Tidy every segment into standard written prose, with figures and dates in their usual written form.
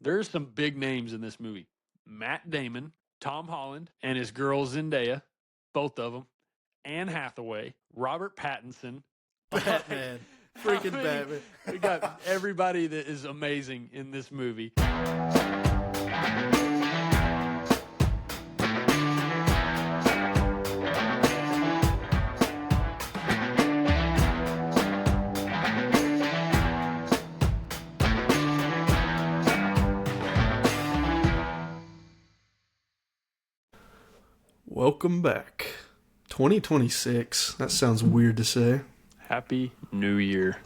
There's some big names in this movie. Matt Damon, Tom Holland, and his girl Zendaya, both of them. Anne Hathaway, Robert Pattinson. Batman. Freaking Batman. We got everybody that is amazing in this movie. Welcome back. 2026. That sounds weird to say. Happy New Year.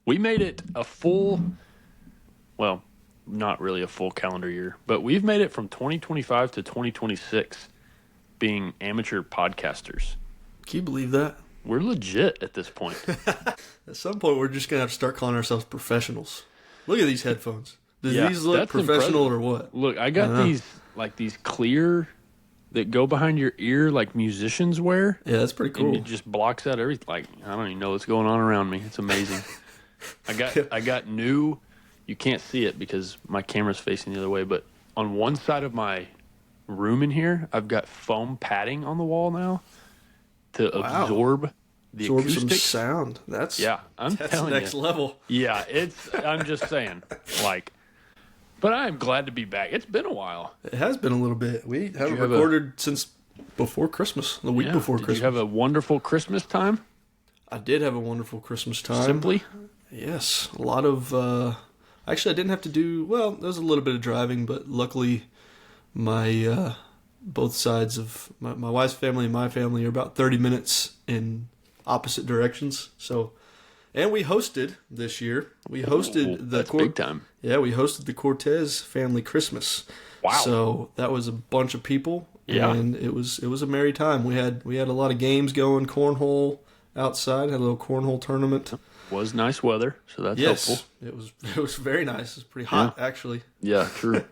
We made it a full, well, not really a full calendar year, but we've made it from 2025 to 2026 being amateur podcasters. Can you believe that? We're legit at this point. At some point, we're just going to have to start calling ourselves professionals. Look at these headphones. Do these look professional impressive. or what? Look, I got these clear that go behind your ear like musicians wear. Yeah, that's pretty cool. And it just blocks out everything. Like, I don't even know what's going on around me. It's amazing. I got new, you can't see it because my camera's facing the other way, but on one side of my room in here, I've got foam padding on the wall now to absorb the acoustics. Some sound. That's telling next level. Yeah, I'm just saying, like, but I am glad to be back. It's been a while. It has been a little bit. We haven't recorded since before Christmas, the week before Christmas. Did you have a wonderful Christmas time? I did have a wonderful Christmas time. Simply? Yes. A lot of, actually I didn't have to do, well, there was a little bit of driving, but luckily my, both sides of my wife's family and my family are about 30 minutes in opposite directions. So, and we hosted this year. We hosted big time. Yeah, we hosted the Cortez family Christmas. Wow! So that was a bunch of people. Yeah, and it was a merry time. We had a lot of games going, cornhole outside. Had a little cornhole tournament. Was nice weather, so that's helpful. It was very nice. It was pretty hot actually. Yeah, true.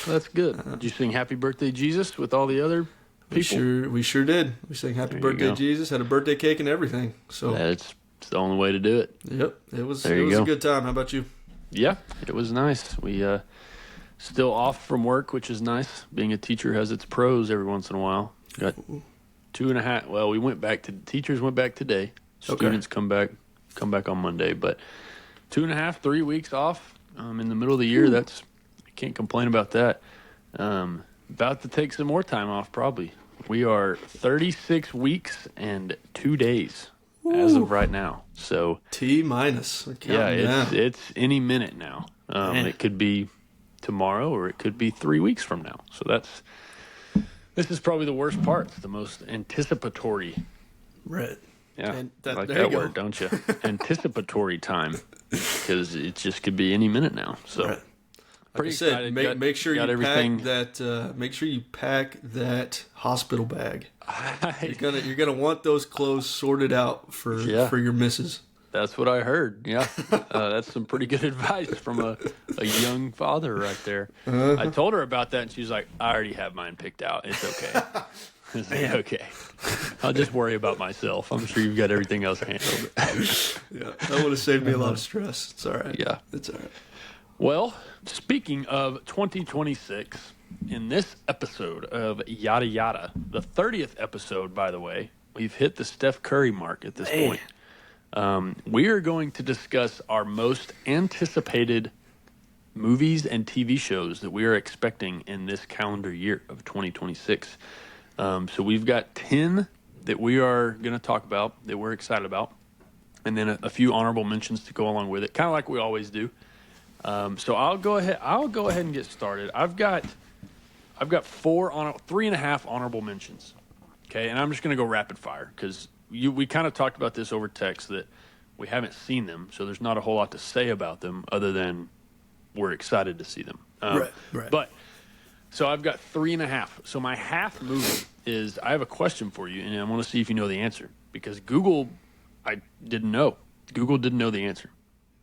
That's good. Did you sing Happy Birthday Jesus with all the other people? We sure did. We sang Happy Birthday Jesus. Had a birthday cake and everything. So it's the only way to do it. Yep, it was a good time. How about you? Yeah, it was nice. We still off from work, which is nice. Being a teacher has its pros every once in a while. Got 2.5. Well, teachers went back today. Students come back on Monday, but 2.5, 3 weeks off in the middle of the year. I can't complain about that. About to take some more time off, probably. We are 36 weeks and 2 days. As of right now, so T-minus. It's any minute now. It could be tomorrow, or it could be 3 weeks from now. So this is probably the worst part. It's the most anticipatory. Right. Yeah, like that word, don't you? Anticipatory time, because it just could be any minute now. So. Right. Like I said, make sure you pack that hospital bag. You're gonna want those clothes sorted out for your missus. That's what I heard. Yeah, that's some pretty good advice from a young father right there. Uh-huh. I told her about that, and she was like, "I already have mine picked out. It's okay." I was like, "Okay, I'll just worry about myself. I'm sure you've got everything else handled." That would have saved me a lot of stress. It's all right. Yeah, it's all right. Well, speaking of 2026, in this episode of Yada Yada, the 30th episode, by the way, we've hit the Steph Curry mark at this point. We are going to discuss our most anticipated movies and TV shows that we are expecting in this calendar year of 2026. So we've got 10 that we are going to talk about, that we're excited about, and then a few honorable mentions to go along with it, kind of like we always do. So I'll go ahead and get started. I've got 3.5 honorable mentions. Okay, and I'm just going to go rapid fire because we kind of talked about this over text that we haven't seen them, so there's not a whole lot to say about them other than we're excited to see them. Right. But so I've got 3.5. So my half movie is, I have a question for you, and I want to see if you know the answer, because Google didn't know the answer.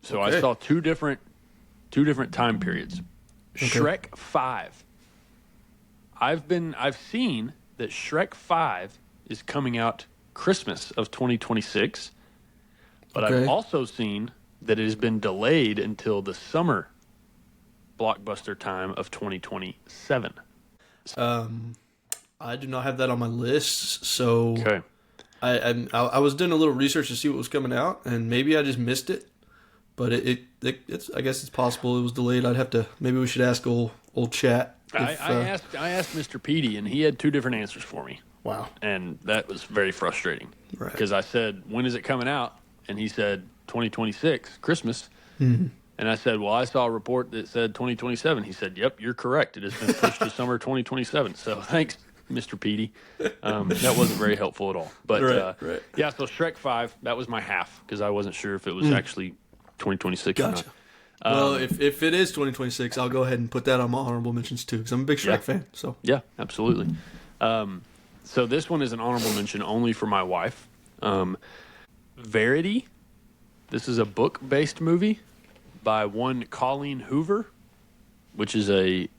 So I saw two different time periods. Okay. Shrek 5. I've seen that Shrek 5 is coming out Christmas of 2026, but I've also seen that it has been delayed until the summer blockbuster time of 2027? I do not have that on my list, so Okay. I was doing a little research to see what was coming out, and maybe I just missed it. But it's I guess it's possible it was delayed. Maybe we should ask old chat. I asked Mr. Petey, and he had two different answers for me. Wow. And that was very frustrating. Right. Because I said, when is it coming out? And he said, 2026, Christmas. Mm-hmm. And I said, well, I saw a report that said 2027. He said, yep, you're correct. It has been pushed to summer 2027. So thanks, Mr. Petey. That wasn't very helpful at all. But right. yeah, so Shrek 5, that was my half because I wasn't sure if it was actually 2026 or Gotcha. not. Well, if it is 2026, I'll go ahead and put that on my honorable mentions too, because I'm a big Shrek fan. So yeah, absolutely. So this one is an honorable mention only for my wife. Verity. This is a book-based movie by one Colleen Hoover, which is a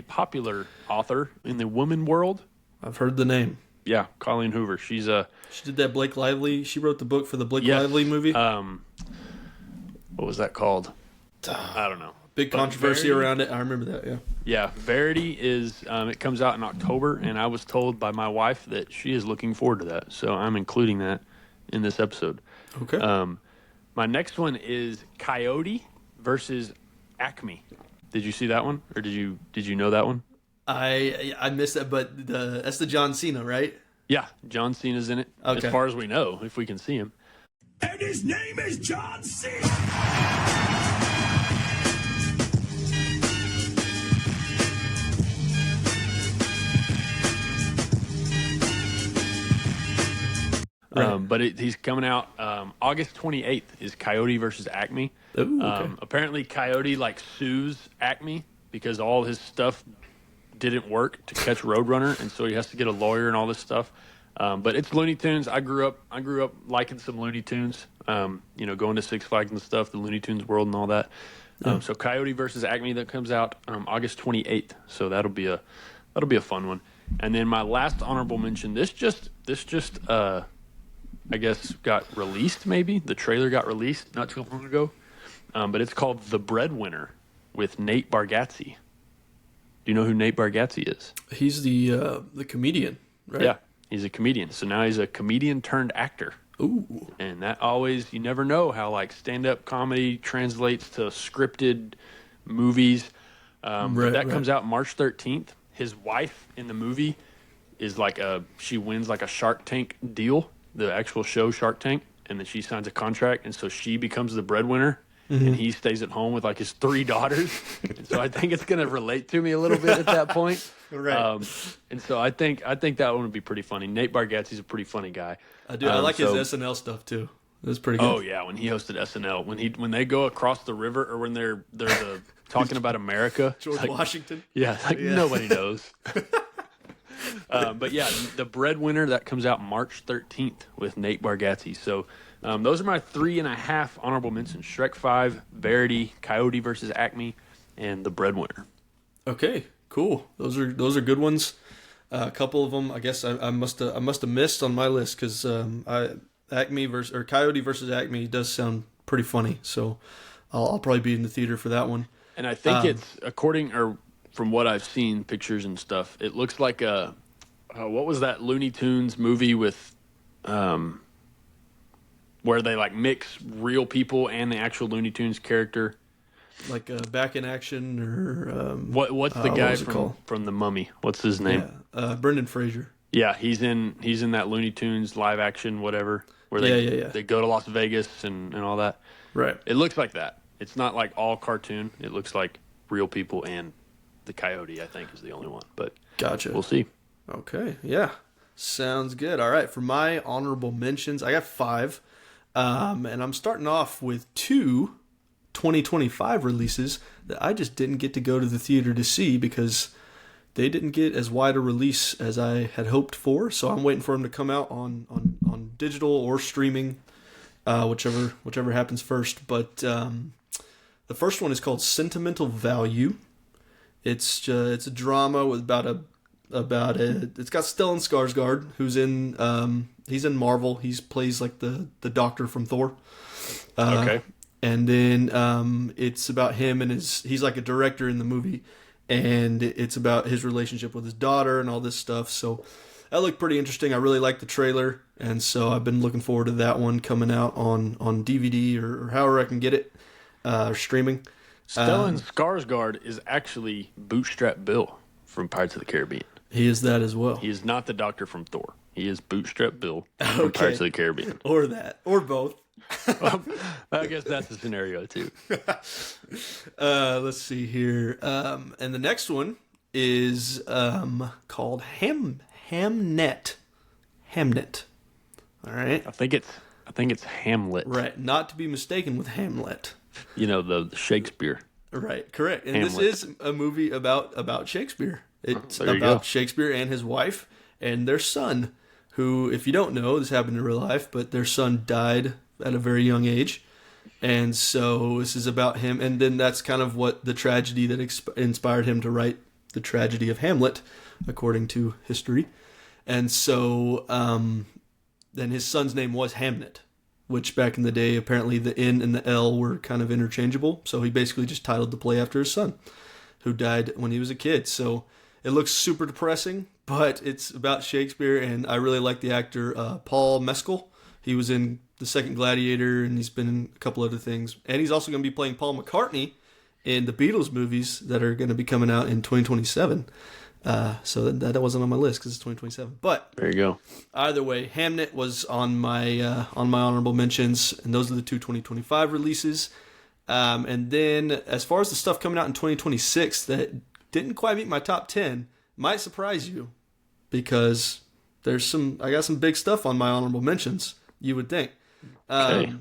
popular author in the women world. I've heard the name. Yeah, Colleen Hoover. She did that Blake Lively. She wrote the book for the Blake yes, Lively movie. What was that called? I don't know. Big controversy around it. I remember that. Yeah. Yeah, Verity is. It comes out in October, and I was told by my wife that she is looking forward to that. So I'm including that in this episode. Okay. My next one is Coyote versus Acme. Did you see that one, or did you know that one? I missed that, but that's the John Cena, right? Yeah, John Cena's in it. Okay. As far as we know, if we can see him. And his name is John Cena. Right. But he's coming out August 28th is Coyote versus Acme. Ooh, okay. Apparently Coyote sues Acme because all his stuff didn't work to catch Roadrunner, and so he has to get a lawyer and all this stuff. But it's Looney Tunes. I grew up liking some Looney Tunes. Going to Six Flags and stuff, the Looney Tunes world and all that. So Coyote versus Acme that comes out August 28th. So that'll be a fun one. And then my last honorable mention. This just I guess got released. Maybe the trailer got released not too long ago. But it's called The Breadwinner with Nate Bargatze. Do you know who Nate Bargatze is? He's the comedian, right? Yeah, he's a comedian. So now he's a comedian turned actor. Ooh. And that you never know how stand-up comedy translates to scripted movies. But that comes out March 13th. His wife in the movie is she wins a Shark Tank deal, the actual show Shark Tank, and then she signs a contract, and so she becomes the breadwinner. Mm-hmm. And he stays at home with his 3 daughters. And so I think it's going to relate to me a little bit at that point. Right. And so I think that one would be pretty funny. Nate Bargatze's a pretty funny guy. I do. I like his SNL stuff too. It's pretty good. Oh yeah, when he hosted SNL, when they go across the river, or when they're talking about America, George Washington. Yeah, nobody knows. But yeah, The Breadwinner that comes out March 13th with Nate Bargatze. So those are my 3.5 honorable mentions: Shrek 5, Verity, Coyote versus Acme, and The Breadwinner. Okay, cool. Those are good ones. A couple of them, I guess I must have missed on my list because Coyote versus Acme does sound pretty funny. So I'll probably be in the theater for that one. And I think it's from what I've seen, pictures and stuff, it looks like what was that Looney Tunes movie with, where they mix real people and the actual Looney Tunes character? Back in Action or what's the guy from The Mummy? What's his name? Yeah, Brendan Fraser. Yeah, he's in that Looney Tunes live action whatever where they go to Las Vegas and all that. Right. It looks like that. It's not all cartoon. It looks like real people, and the Coyote I think is the only one. But gotcha. We'll see. Okay. Yeah. Sounds good. All right. For my honorable mentions, I got 5, and I'm starting off with 2 2025 releases that I just didn't get to go to the theater to see because they didn't get as wide a release as I had hoped for. So I'm waiting for them to come out on digital or streaming, whichever happens first. But the first one is called Sentimental Value. It's a drama with it's got Stellan Skarsgård, who's he's in Marvel. He plays the doctor from Thor. Okay. And then it's about him and he's like a director in the movie, and it's about his relationship with his daughter and all this stuff. So that looked pretty interesting. I really liked the trailer, and so I've been looking forward to that one coming out on DVD or however I can get it, or streaming. Stellan Skarsgård is actually Bootstrap Bill from Pirates of the Caribbean. He is that as well. He is not the doctor from Thor. He is Bootstrap Bill from Pirates of the Caribbean. Or that, or both. Well, I guess that's the scenario too. Let's see here. And the next one is called Hamnet. Hamnet. All right. I think it's Hamlet. Right. Not to be mistaken with Hamlet. You know, the Shakespeare. Right. Correct. And Hamlet. this is a movie about Shakespeare. It's There you about go. Shakespeare and his wife and their son, who, if you don't know, this happened in real life, but their son died at a very young age. And so this is about him. And then that's kind of what the tragedy that inspired him to write the tragedy of Hamlet, according to history. And so then his son's name was Hamnet, which back in the day, apparently the N and the L were kind of interchangeable. So he basically just titled the play after his son, who died when he was a kid. So it looks super depressing, but it's about Shakespeare, and I really like the actor Paul Mescal. He was in The Second Gladiator, and he's been in a couple other things. And he's also going to be playing Paul McCartney in the Beatles movies that are going to be coming out in 2027. So that wasn't on my list because it's 2027. But There you go. either way, Hamnet was on my honorable mentions, and those are the two 2025 releases. And then as far as the stuff coming out in 2026 that didn't quite meet my top 10, might surprise you because I got some big stuff on my honorable mentions, you would think. Okay.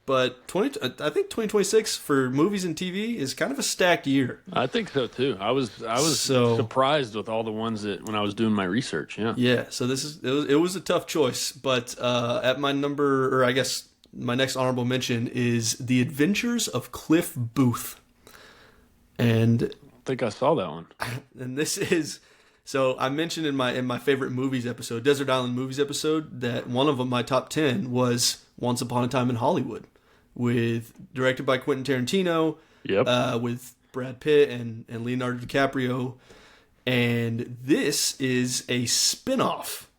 But I think 2026 for movies and TV is kind of a stacked year. I think so too. I was So- surprised with all the ones that when I was doing my research. Yeah. Yeah, so it was a tough choice, but at my number, or I guess my next honorable mention is The Adventures of Cliff Booth. And I think I saw that one. this is, so I mentioned in my favorite movies episode, Desert Island Movies episode, that one of them, my top 10, was Once Upon a Time in Hollywood, directed by Quentin Tarantino, Yep. with Brad Pitt and Leonardo DiCaprio. And this is a spin-off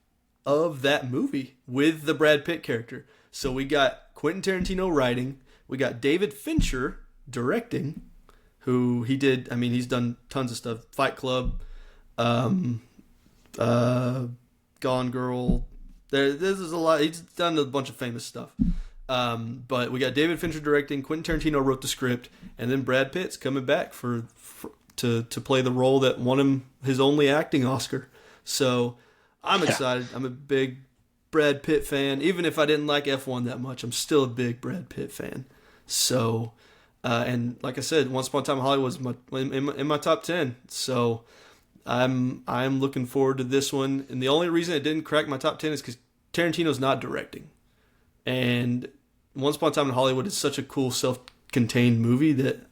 of that movie with the Brad Pitt character. So we got Quentin Tarantino writing, we got David Fincher directing, who he's done tons of stuff. Fight Club, Gone Girl. This is a lot. He's done a bunch of famous stuff. But we got David Fincher directing, Quentin Tarantino wrote the script, and then Brad Pitt's coming back to play the role that won him his only acting Oscar. So I'm excited. I'm a big Brad Pitt fan. Even if I didn't like F1 that much, I'm still a big Brad Pitt fan. So, and like I said, Once Upon a Time in Hollywood was in my top 10. So I'm looking forward to this one. And the only reason it didn't crack my top 10 is because Tarantino's not directing. And Once Upon a Time in Hollywood is such a cool self-contained movie that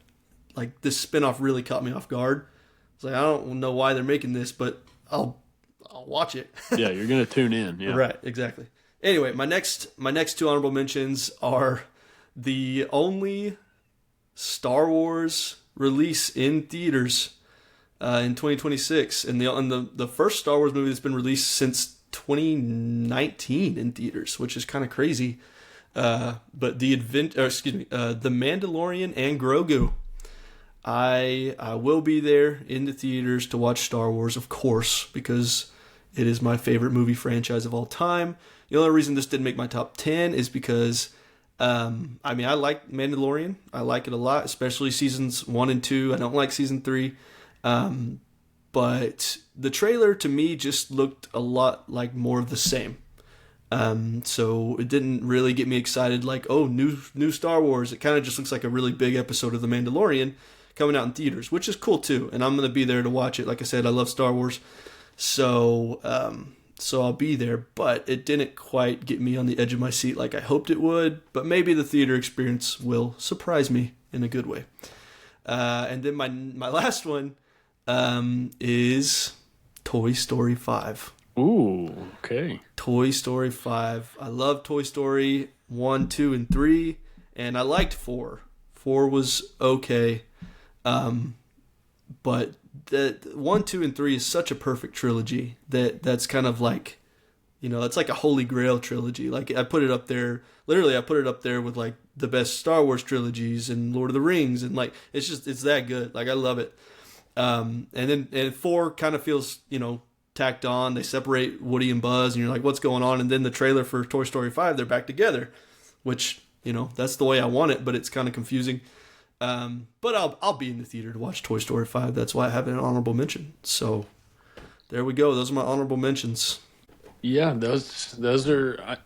like this spinoff really caught me off guard. It's like, I don't know why they're making this, but I'll watch it. Yeah, you're gonna tune in. Yeah. Right, exactly. Anyway, my next two honorable mentions are the only Star Wars release in theaters in 2026, and the first Star Wars movie that's been released since 2019 in theaters, which is kind of crazy. But The Mandalorian and Grogu. I will be there in the theaters to watch Star Wars, of course, because it is my favorite movie franchise of all time. The only reason this didn't make my top 10 is because, I like Mandalorian. I like it a lot, especially seasons 1 and 2. I don't like season 3. But the trailer to me just looked a lot like more of the same. So it didn't really get me excited like, oh, new Star Wars. It kind of just looks like a really big episode of The Mandalorian coming out in theaters, which is cool too. And I'm going to be there to watch it. Like I said, I love Star Wars. So I'll be there, but it didn't quite get me on the edge of my seat like I hoped it would. But maybe the theater experience will surprise me in a good way. And then my last one is Toy Story 5. Ooh, okay. Toy Story 5. I love Toy Story 1, 2, and 3, and I liked 4. 4 was okay. But the 1, 2, and 3 is such a perfect trilogy that's kind of like, it's like a holy grail trilogy. Like I put it up there with like the best Star Wars trilogies and Lord of the Rings, and like it's that good. Like I love it. And 4 kind of feels, tacked on. They separate Woody and Buzz, and you're like, what's going on? And then the trailer for Toy Story 5, they're back together, which, that's the way I want it, but it's kind of confusing. But I'll be in the theater to watch Toy Story 5. That's why I have an honorable mention. So there we go. Those are my honorable mentions. Yeah, those are.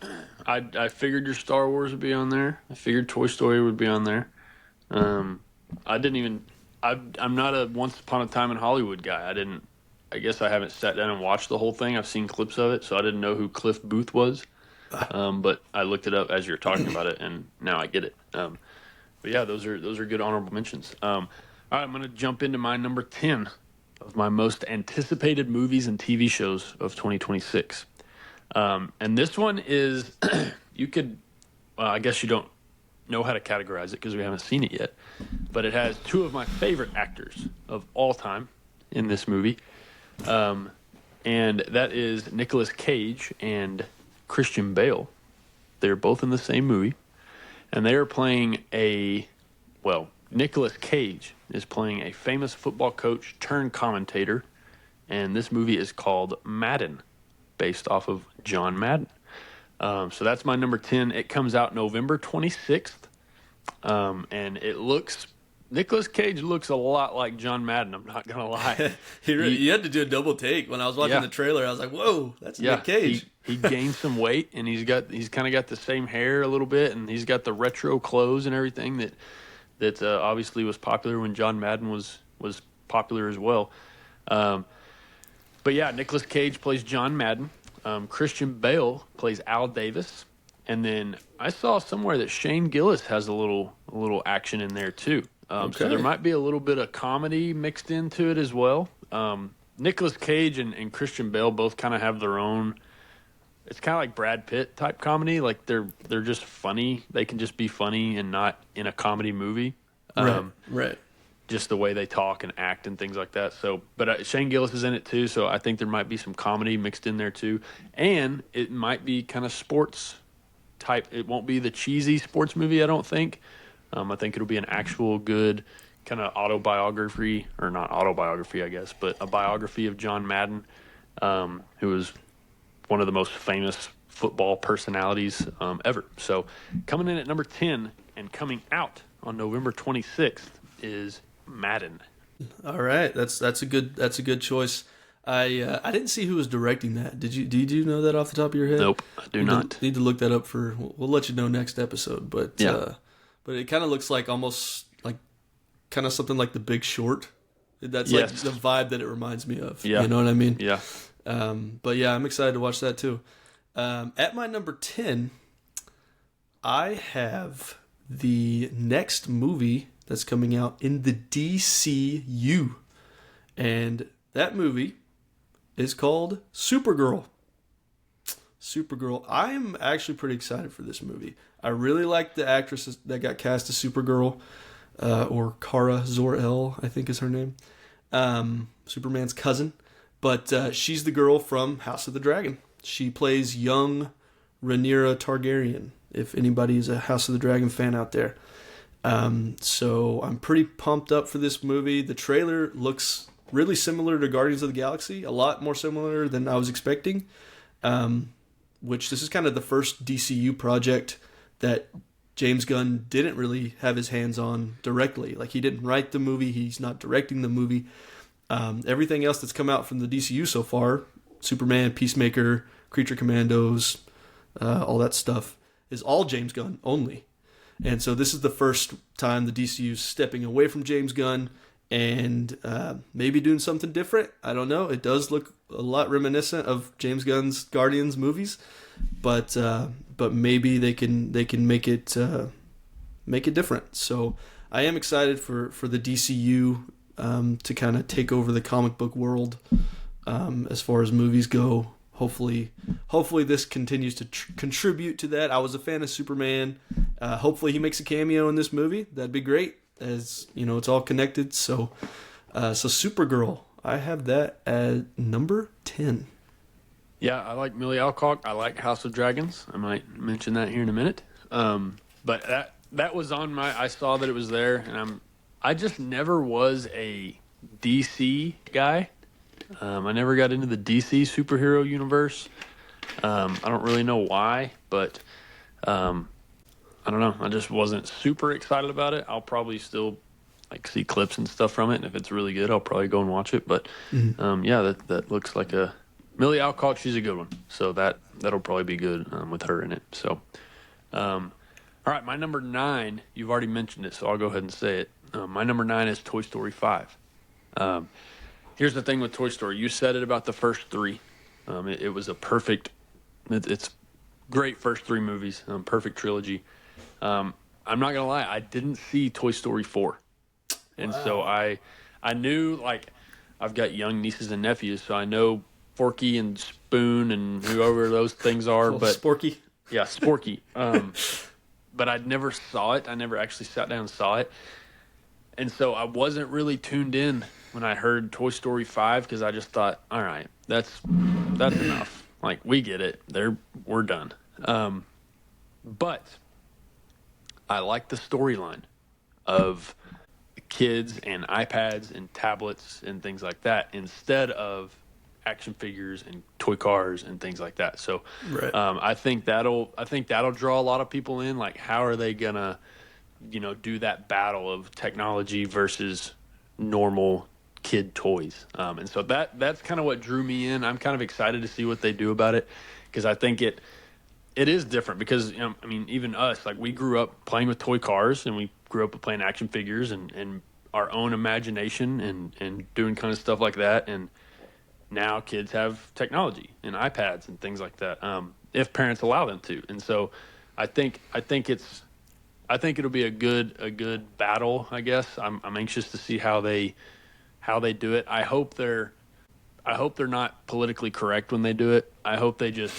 I figured your Star Wars would be on there. I figured Toy Story would be on there. I didn't even. I'm not a Once Upon a Time in Hollywood guy. I guess I haven't sat down and watched the whole thing. I've seen clips of it, so I didn't know who Cliff Booth was. But I looked it up as you were talking about it, and now I get it. But yeah, those are good honorable mentions. All right, I'm going to jump into my number 10 of my most anticipated movies and TV shows of 2026. And this one is, I guess you don't know how to categorize it because we haven't seen it yet, but it has 2 of my favorite actors of all time in this movie. And that is Nicolas Cage and Christian Bale. They're both in the same movie, and they are playing Nicolas Cage is playing a famous football coach turned commentator, and this movie is called Madden, based off of John Madden. So that's my number 10. It comes out November 26th, and Nicolas Cage looks a lot like John Madden, I'm not going to lie. You had to do a double take. When I was watching the trailer, I was like, whoa, that's Nick Cage. He gained some weight, and he's kind of got the same hair a little bit, and he's got the retro clothes and everything that obviously was popular when John Madden was popular as well. But yeah, Nicolas Cage plays John Madden. Christian Bale plays Al Davis. And then I saw somewhere that Shane Gillis has a little action in there too. So there might be a little bit of comedy mixed into it as well. Nicolas Cage and Christian Bale both kind of have their own. It's kind of like Brad Pitt type comedy. Like they're just funny. They can just be funny and not in a comedy movie. Right. Just the way they talk and act and things like that. So, but Shane Gillis is in it too. So I think there might be some comedy mixed in there too, and it might be kind of sports type. It won't be the cheesy sports movie, I don't think. I think it'll be an actual good kind of autobiography, or not autobiography, I guess, but a biography of John Madden, who was one of the most famous football personalities ever. So coming in at number 10 and coming out on November 26th is Madden. All right, that's a good choice. I didn't see who was directing that. Did you know that off the top of your head? Nope, I do not. Need to look that up we'll let you know next episode. But yeah. But it kind of looks like almost like kind of something like The Big Short. That's like the vibe that it reminds me of. Yeah. You know what I mean? Yeah. But yeah, I'm excited to watch that too. At my number 10, I have the next movie that's coming out in the DCU. And that movie is called Supergirl. I'm actually pretty excited for this movie. I really like the actress that got cast as Supergirl, or Kara Zor-El, I think is her name. Superman's cousin. But she's the girl from House of the Dragon. She plays young Rhaenyra Targaryen, if anybody is a House of the Dragon fan out there. So I'm pretty pumped up for this movie. The trailer looks really similar to Guardians of the Galaxy, a lot more similar than I was expecting. Which this is kind of the first DCU project that James Gunn didn't really have his hands on directly. Like, he didn't write the movie, he's not directing the movie. Everything else that's come out from the DCU so far, Superman, Peacemaker, Creature Commandos, all that stuff, is all James Gunn only. And so this is the first time the DCU is stepping away from James Gunn and maybe doing something different. I don't know. It does look a lot reminiscent of James Gunn's Guardians movies, but maybe they can make it different. So I am excited for the DCU to kind of take over the comic book world as far as movies go. hopefully this continues to contribute to that. I was a fan of Superman. Hopefully he makes a cameo in this movie. That'd be great. As you know, it's all connected. So Supergirl, I have that at number 10. Yeah, I like Millie Alcock. I like House of Dragons. I might mention that here in a minute. But that was on my. I saw that it was there, and I just never was a DC guy. I never got into the DC superhero universe. I don't really know why, but I don't know. I just wasn't super excited about it. I'll probably still see clips and stuff from it, and if it's really good, I'll probably go and watch it. But yeah, that looks like a Millie Alcock. She's a good one, so that'll probably be good with her in it. So, all right, my number 9. You've already mentioned it, so I'll go ahead and say it. My number 9 is Toy Story 5. Here's the thing with Toy Story. You said it about the first 3. It was a perfect. It's great first 3 movies. Perfect trilogy. I'm not gonna lie. I didn't see Toy Story 4, and so I knew I've got young nieces and nephews, so I know Forky and Spoon and whoever those things are. But Sporky. Yeah, Sporky. But I never saw it. I never actually sat down and saw it, and so I wasn't really tuned in when I heard Toy Story 5 because I just thought, all right, that's enough. We get it. We're done. But I like the storyline of kids and iPads and tablets and things like that instead of action figures and toy cars and things like that. So Right. I think that'll draw a lot of people in. How are they gonna, do that battle of technology versus normal kid toys? And so that's kind of what drew me in. I'm kind of excited to see what they do about it because I think it is different because even us, we grew up playing with toy cars and we grew up playing action figures and our own imagination and doing kind of stuff like that. And now kids have technology and iPads and things like that, if parents allow them to. And so I think it'll be a good battle. I guess I'm anxious to see how they do it. I hope they're not politically correct when they do it. I hope they just,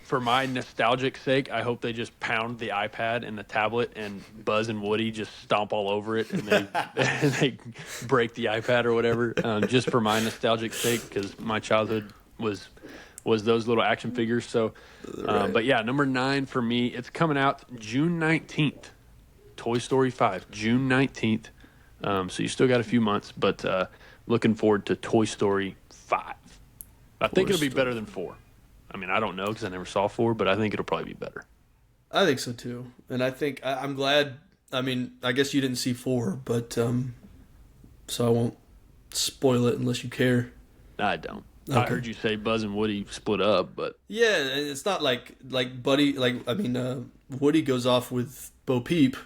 for my nostalgic sake, I hope they just pound the iPad and the tablet and Buzz and Woody just stomp all over it and they break the iPad or whatever, just for my nostalgic sake because my childhood was those little action figures. So, Right. But yeah, number 9 for me, it's coming out June 19th. Toy Story 5, June 19th. So you still got a few months, but looking forward to Toy Story 5. I think it'll be better than 4. I don't know because I never saw 4, but I think it'll probably be better. I think so too, and I think I'm glad. I guess you didn't see 4, but so I won't spoil it unless you care. I don't. Okay. I heard you say Buzz and Woody split up, but Yeah, and it's not like Buddy. Woody goes off with Bo Peep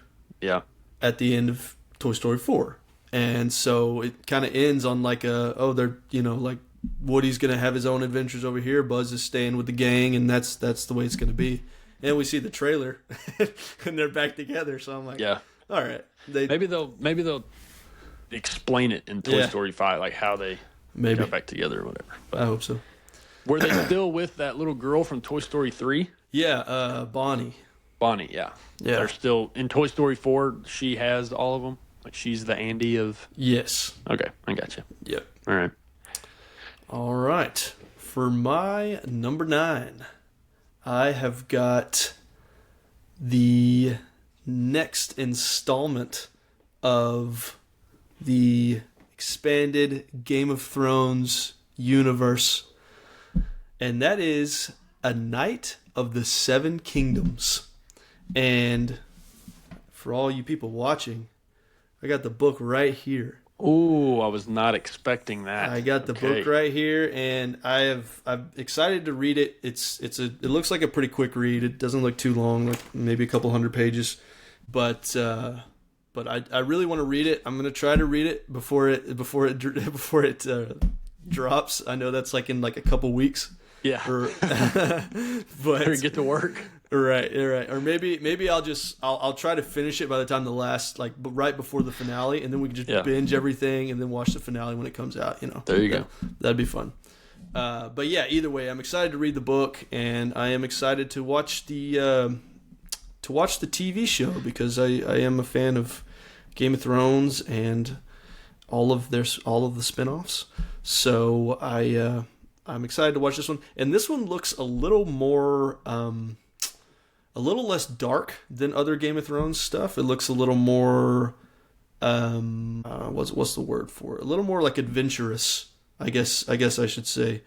yeah, at the end of Toy Story 4, and so it kind of ends on Woody's gonna have his own adventures over here. Buzz is staying with the gang, and that's the way it's gonna be. And we see the trailer, and they're back together. So I'm like, yeah. all right. Maybe they'll explain it in Toy Yeah. Story 5, how they Maybe. got back together or whatever. But I hope so. were they still with that little girl from Toy Story 3? Yeah, Bonnie. Bonnie, yeah. Yeah. They're still in Toy Story 4. She has all of them. She's the Andy of. Yes. Okay, I got you. Yep. All right. All right. For my number 9, I have got the next installment of the expanded Game of Thrones universe, and that is A Knight of the Seven Kingdoms. And for all you people watching, I got the book right here. Ooh, I was not expecting that. I got the book right here, and I'm excited to read it. It looks like a pretty quick read. It doesn't look too long, maybe a couple hundred pages, but I really want to read it. I'm gonna try to read it before it drops. I know that's in a couple weeks. Yeah. But Better get to work. Right. Or maybe I'll try to finish it by the time the last right before the finale, and then we can just binge everything and then watch the finale when it comes out. There you go. That'd be fun. But yeah, either way, I'm excited to read the book, and I am excited to watch the TV show because I am a fan of Game of Thrones and all of the spinoffs. So I'm excited to watch this one, and this one looks a little more a little less dark than other Game of Thrones stuff. It looks a little more what's the word for it? A little more like adventurous. I guess I should say.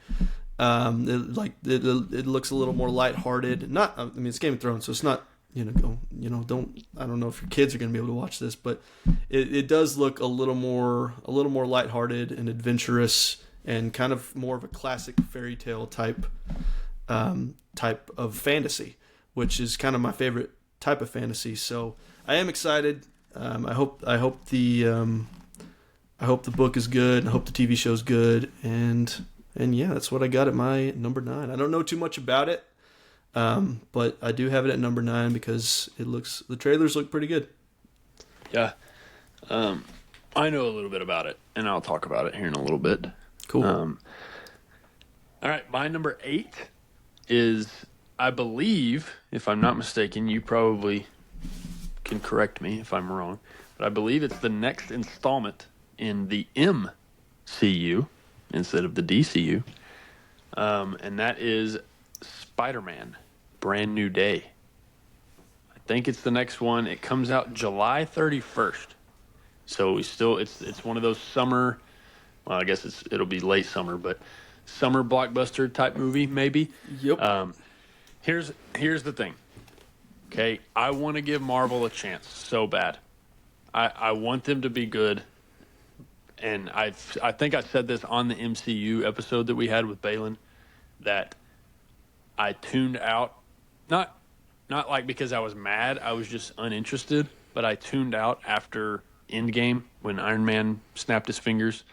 It looks a little more lighthearted. It's Game of Thrones, so it's not I don't know if your kids are going to be able to watch this, but it does look a little more lighthearted and adventurous and kind of more of a classic fairy tale type of fantasy, which is kind of my favorite type of fantasy. So I am excited. I hope the book is good. I hope the TV show is good, and yeah, that's what I got at my number 9. I don't know too much about it, but I do have it at number 9 because the trailers look pretty good. Yeah, I know a little bit about it, and I'll talk about it here in a little bit. Cool. All right, my number 8 is, I believe, if I'm not mistaken, you probably can correct me if I'm wrong, but I believe it's the next installment in the MCU instead of the DCU, and that is Spider-Man: Brand New Day. I think it's the next one. It comes out July 31st, so it's one of those summer. Well, I guess it'll be late summer, but summer blockbuster type movie maybe. Yep. Here's the thing. Okay, I want to give Marvel a chance so bad. I want them to be good. And I think I said this on the MCU episode that we had with Balin, that I tuned out, not like because I was mad, I was just uninterested, but I tuned out after Endgame when Iron Man snapped his fingers.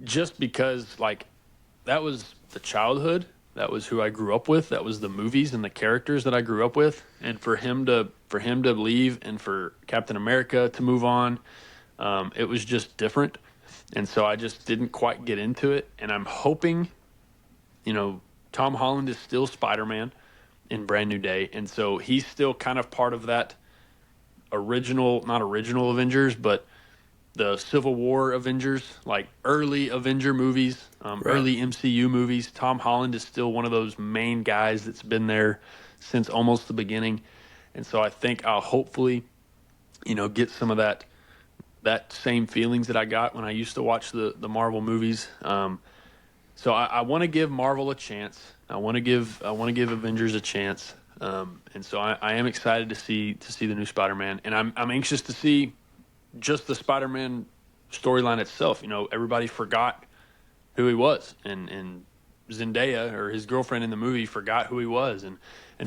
Just because, like, that was the childhood, that was who I grew up with, that was the movies and the characters that I grew up with, and for him to leave and for Captain America to move on, it was just different, and so I just didn't quite get into it. And I'm hoping, Tom Holland is still Spider-Man in Brand New Day, and so he's still kind of part of that not original Avengers, but the Civil War Avengers, like early Avenger movies, early MCU movies. Tom Holland is still one of those main guys that's been there since almost the beginning, and so I think I'll hopefully, get some of that same feelings that I got when I used to watch the Marvel movies. So I want to give Marvel a chance. I want to give Avengers a chance. And so I am excited to see the new Spider-Man, and I'm anxious to see just the Spider-Man storyline itself. Everybody forgot who he was, and Zendaya, or his girlfriend in the movie, forgot who he was, and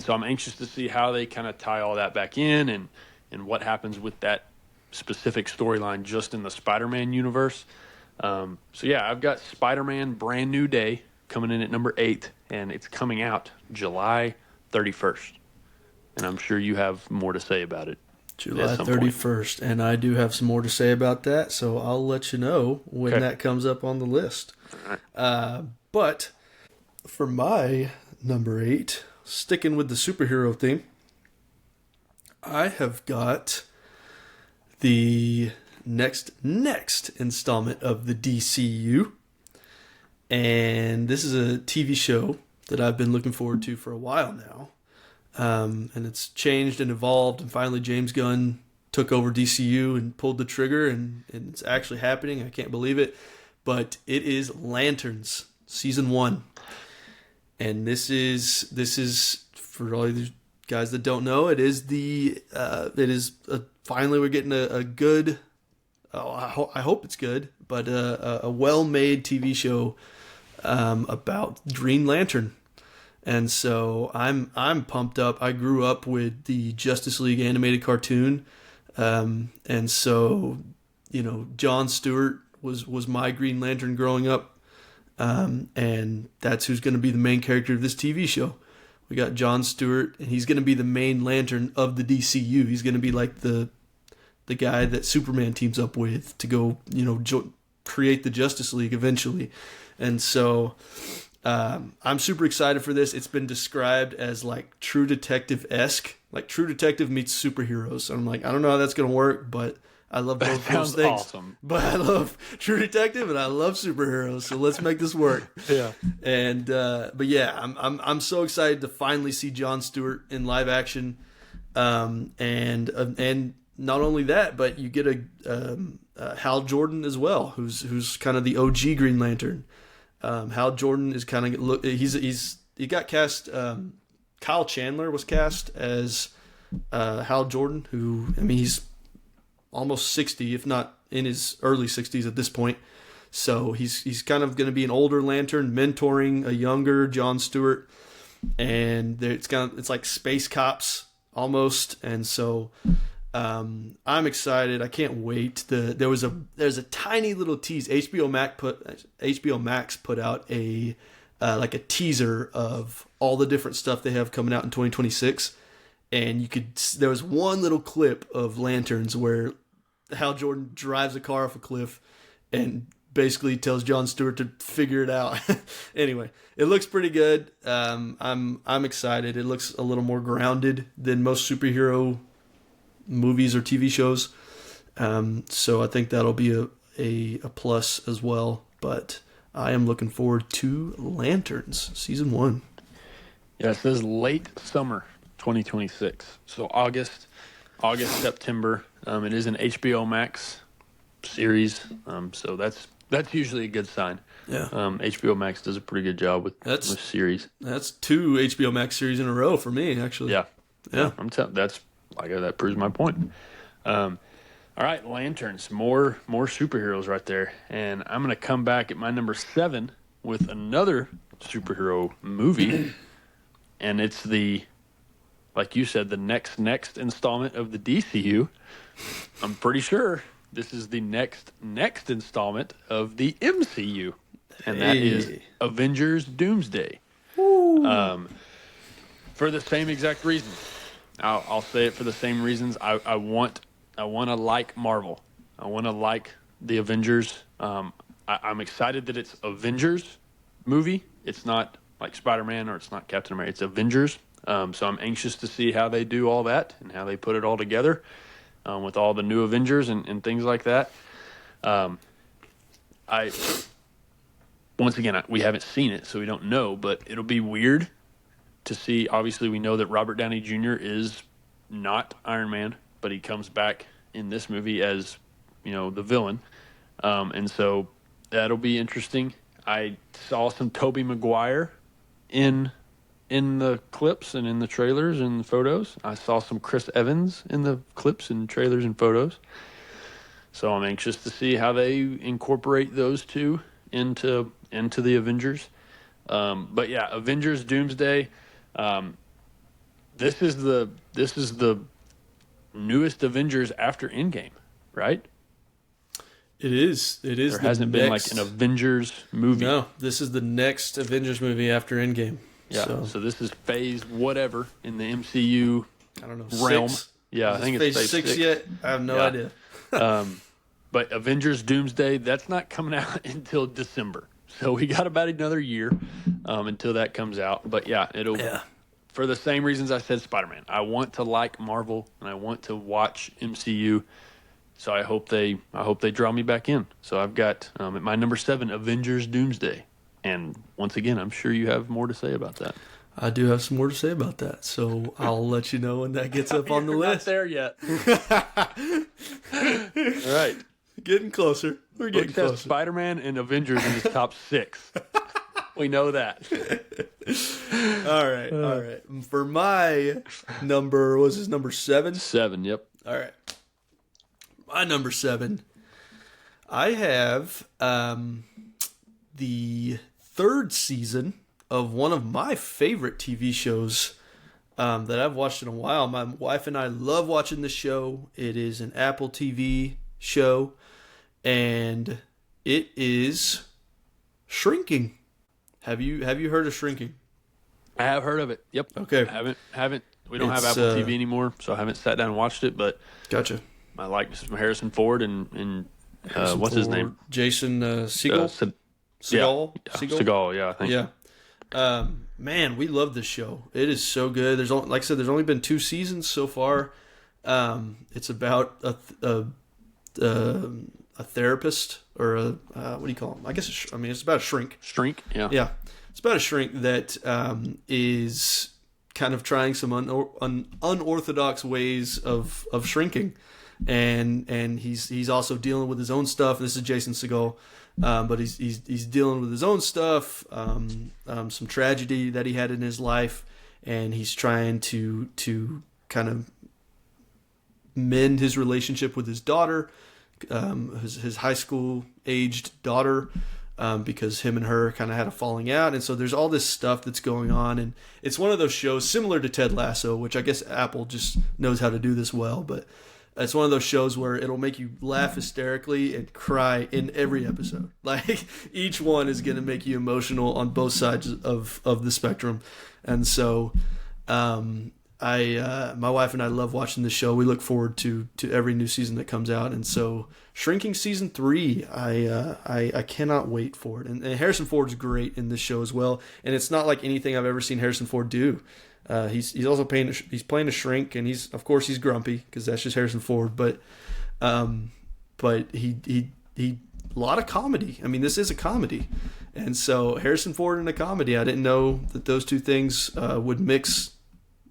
so I'm anxious to see how they kind of tie all that back in, and what happens with that specific storyline just in the Spider-Man universe. So yeah, I've got Spider-Man: Brand New Day coming in at number 8, and it's coming out July 31st. And I'm sure you have more to say about it. July 31st, and I do have some more to say about that, so I'll let you know when that comes up on the list. But for my number 8, sticking with the superhero theme, I have got the next installment of the DCU, and this is a TV show that I've been looking forward to for a while now, and it's changed and evolved, and finally James Gunn took over DCU and pulled the trigger, and it's actually happening. I can't believe it, but it is Lanterns season 1, and this is for all you guys that don't know, finally we're getting a good, I hope it's good, but a well-made TV show about Green Lantern. And so I'm pumped up. I grew up with the Justice League animated cartoon, and so John Stewart was my Green Lantern growing up, and that's who's going to be the main character of this TV show. We got John Stewart, and he's going to be the main Lantern of the DCU. He's going to be like the guy that Superman teams up with to go, create the Justice League eventually. And so I'm super excited for this. It's been described as like True Detective-esque, like True Detective meets superheroes. So I'm like, I don't know how that's going to work, but I love both those things. Awesome. But I love True Detective and I love superheroes, so let's make this work. Yeah. And but yeah, I'm so excited to finally see Jon Stewart in live action. And not only that, but you get a Hal Jordan as well, who's kind of the OG Green Lantern. Hal Jordan is kind of he got cast. Kyle Chandler was cast as Hal Jordan, who, I mean, he's almost 60, if not in his early 60s at this point. So he's kind of going to be an older Lantern mentoring a younger Jon Stewart, and it's like space cops almost. And so I'm excited. I can't wait. There's a tiny little tease. HBO Max put out a like a teaser of all the different stuff they have coming out in 2026. And there was one little clip of Lanterns where Hal Jordan drives a car off a cliff and basically tells Jon Stewart to figure it out. Anyway, it looks pretty good. I'm excited. It looks a little more grounded than most superhero movies or TV shows. So I think that'll be a plus as well. But I am looking forward to Lanterns season 1. Yeah, it says late summer 2026. So August, September. It is an HBO Max series. So that's usually a good sign. Yeah. HBO Max does a pretty good job with series. That's 2 HBO Max series in a row for me, actually. Yeah. Yeah. That proves my point. All right, Lanterns, more superheroes right there. And I'm going to come back at my number 7 with another superhero movie. And it's like you said, the next installment of the DCU. I'm pretty sure this is the next installment of the MCU. And that is Avengers Doomsday. For the same exact reasons. I'll say it for the same reasons. I want to like Marvel. I want to like the Avengers. I'm excited that it's Avengers movie. It's not like Spider-Man or it's not Captain America. It's Avengers. So I'm anxious to see how they do all that and how they put it all together with all the new Avengers and things like that. Once again, we haven't seen it, so we don't know, but it'll be weird to see. Obviously, we know that Robert Downey Jr. is not Iron Man, but he comes back in this movie as, the villain. And so that'll be interesting. I saw some Tobey Maguire in the clips and in the trailers and the photos. I saw some Chris Evans in the clips and trailers and photos. So I'm anxious to see how they incorporate those two into the Avengers. But yeah, Avengers Doomsday. This is the newest Avengers after Endgame, right? It is. There hasn't been like an Avengers movie. No, this is the next Avengers movie after Endgame. Yeah. So this is phase whatever in the MCU. I don't know. Realm. 6? Yeah, I think it's phase 6 yet. I have no idea. But Avengers Doomsday, that's not coming out until December. So we got about another year until that comes out. But yeah, for the same reasons I said Spider-Man. I want to like Marvel and I want to watch MCU. So I hope they draw me back in. So I've got at my number 7, Avengers Doomsday. And once again, I'm sure you have more to say about that. I do have some more to say about that. So I'll let you know when that gets up on the list. Not there yet. All right. Getting closer. We're getting closer. Spider-Man and Avengers in his top 6. We know that. All right. For my number, was his number 7? 7, yep. All right. My number 7. I have the 3rd season of one of my favorite TV shows that I've watched in a while. My wife and I love watching this show. It is an Apple TV show, and it is Shrinking. Have you heard of Shrinking? I have heard of it. Yep. Okay. Haven't. We don't have Apple TV anymore, so I haven't sat down and watched it. But gotcha. I like Harrison Ford, and Harrison what's his Ford, name? Jason Segel. Yeah, Segel. Seagal. Yeah, I think. Yeah. Man, we love this show. It is so good. There's only, like I said, there's only been 2 seasons so far. It's about a therapist or a what do you call him? I guess it's about a shrink. Shrink. Yeah. Yeah, it's about a shrink that is kind of trying some unorthodox ways of shrinking, and he's also dealing with his own stuff. This is Jason Segel. But he's dealing with his own stuff, some tragedy that he had in his life, and he's trying to kind of mend his relationship with his daughter, his high school aged daughter, because him and her kind of had a falling out, and so there's all this stuff that's going on, and it's one of those shows similar to Ted Lasso, which I guess Apple just knows how to do this well, but. It's one of those shows where it'll make you laugh hysterically and cry in every episode. Like, each one is going to make you emotional on both sides of the spectrum. And so, my wife and I love watching this show. We look forward to every new season that comes out. And so, Shrinking season 3, I cannot wait for it. And Harrison Ford's great in this show as well. And it's not like anything I've ever seen Harrison Ford do. He's also playing a shrink, and he's grumpy because that's just Harrison Ford. But he a lot of comedy. I mean, this is a comedy, and so Harrison Ford in a comedy. I didn't know that those two things would mix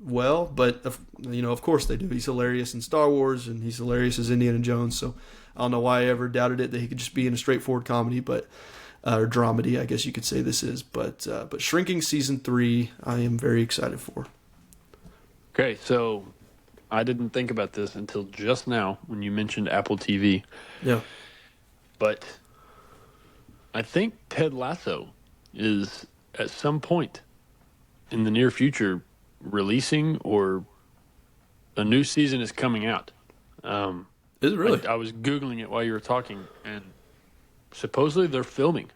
well, but of course they do. He's hilarious in Star Wars, and he's hilarious as Indiana Jones. So I don't know why I ever doubted it that he could just be in a straightforward comedy, but. Or dramedy, I guess you could say this is, but Shrinking season 3, I am very excited for. Okay, so I didn't think about this until just now when you mentioned Apple TV. Yeah, but I think Ted Lasso is at some point in the near future releasing, or a new season is coming out. Is it really? I was Googling it while you were talking, and supposedly they're filming.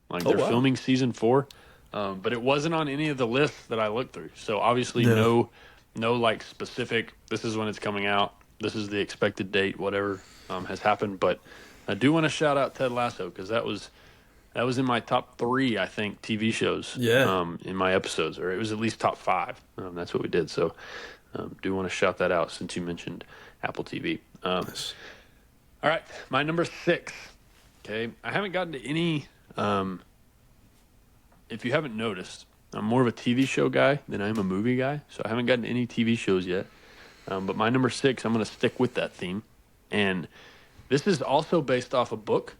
They're filming season 4. But it wasn't on any of the lists that I looked through. So obviously no like specific, this is when it's coming out, this is the expected date, whatever has happened. But I do want to shout out Ted Lasso, because that was in my top 3, I think, TV shows in my episodes, or it was at least top 5. That's what we did. So do want to shout that out since you mentioned Apple TV. Nice. All right, my number 6. Okay, I haven't gotten to any, if you haven't noticed, I'm more of a TV show guy than I am a movie guy, so I haven't gotten to any TV shows yet. But my number 6, I'm going to stick with that theme. And this is also based off a book,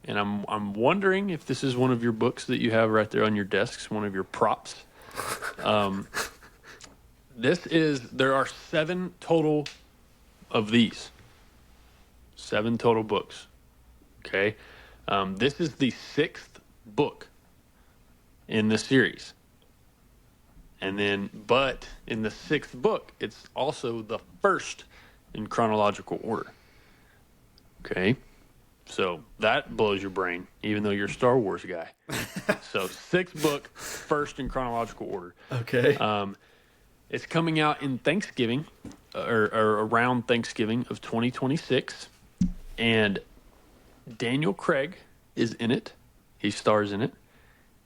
and I'm wondering if this is one of your books that you have right there on your desks, one of your props. There are 7 total of these. 7 total books. Okay, this is the 6th book in the series, but in the 6th book, it's also the first in chronological order. Okay, so that blows your brain, even though you're a Star Wars guy. So 6th book, first in chronological order. Okay. It's coming out in Thanksgiving, or around Thanksgiving of 2026, and Daniel Craig is in it. He stars in it.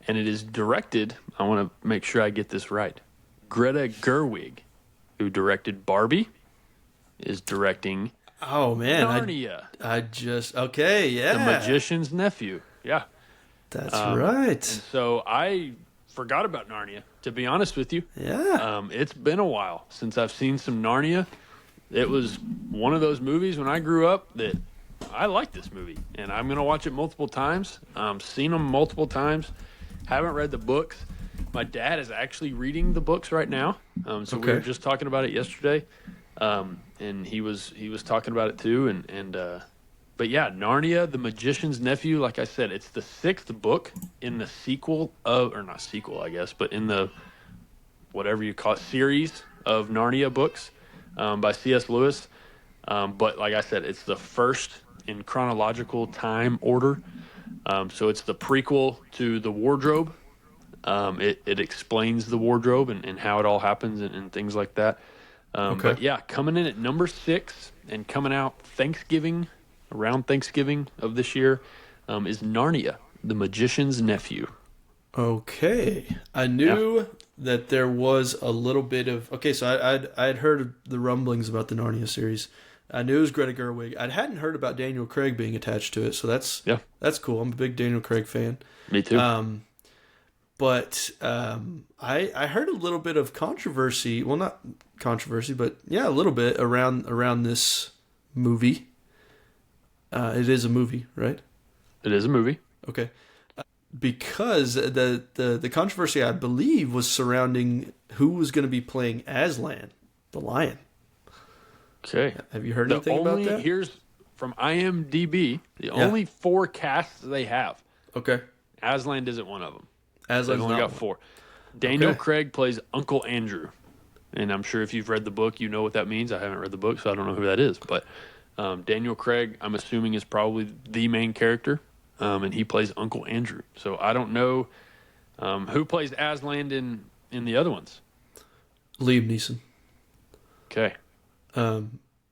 And it is directed, I want to make sure I get this right, Greta Gerwig, who directed Barbie, is directing Narnia. The The Magician's Nephew. Yeah. That's right. And so I forgot about Narnia, to be honest with you. Yeah. It's been a while since I've seen some Narnia. It was one of those movies when I grew up that I like this movie, and I'm going to watch it multiple times. Seen them multiple times. Haven't read the books. My dad is actually reading the books right now. So we were just talking about it yesterday. And he was talking about it too. But yeah, Narnia, The Magician's Nephew, like I said, it's the 6th book in the sequel of, or not sequel, I guess, but in the, whatever you call it, series of Narnia books by C.S. Lewis. But like I said, it's the first in chronological time order. So it's the prequel to The Wardrobe. It explains the wardrobe and how it all happens and things like that. But yeah, coming in at number 6 and coming out Thanksgiving around Thanksgiving of this year is Narnia, the Magician's Nephew. Okay. I knew that there was a little bit of... Okay, so I'd heard the rumblings about the Narnia series. I knew it was Greta Gerwig. I hadn't heard about Daniel Craig being attached to it, so that's cool. I'm a big Daniel Craig fan. Me too. But I heard a little bit of controversy. Well, not controversy, but yeah, a little bit around this movie. It is a movie, right? It is a movie. Okay. Because the controversy, I believe, was surrounding who was going to be playing Aslan, the lion. Okay. Have you heard anything about that? Here's from IMDb, the only 4 casts they have. Okay. Aslan isn't one of them. Aslan's They've only not got one. 4. Daniel Craig plays Uncle Andrew. And I'm sure if you've read the book, you know what that means. I haven't read the book, so I don't know who that is. But Daniel Craig, I'm assuming, is probably the main character. And he plays Uncle Andrew. So I don't know who plays Aslan in the other ones. Liam Neeson. Okay.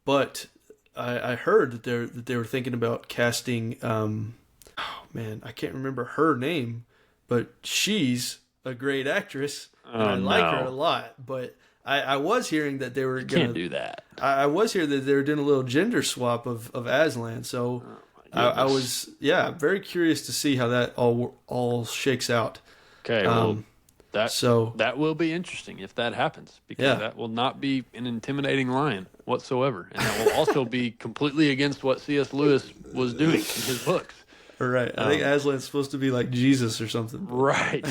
But I heard that they were thinking about casting. Oh man, I can't remember her name, but she's a great actress, and I like her a lot. But I was hearing that they were going to Can't do that. I was hearing that they were doing a little gender swap of Aslan. So I was very curious to see how that all shakes out. Okay. Well, that will be interesting if that happens, because that will not be an intimidating lion whatsoever, and that will also be completely against what C.S. Lewis was doing in his books. Right. I think Aslan's supposed to be like Jesus or something. Right.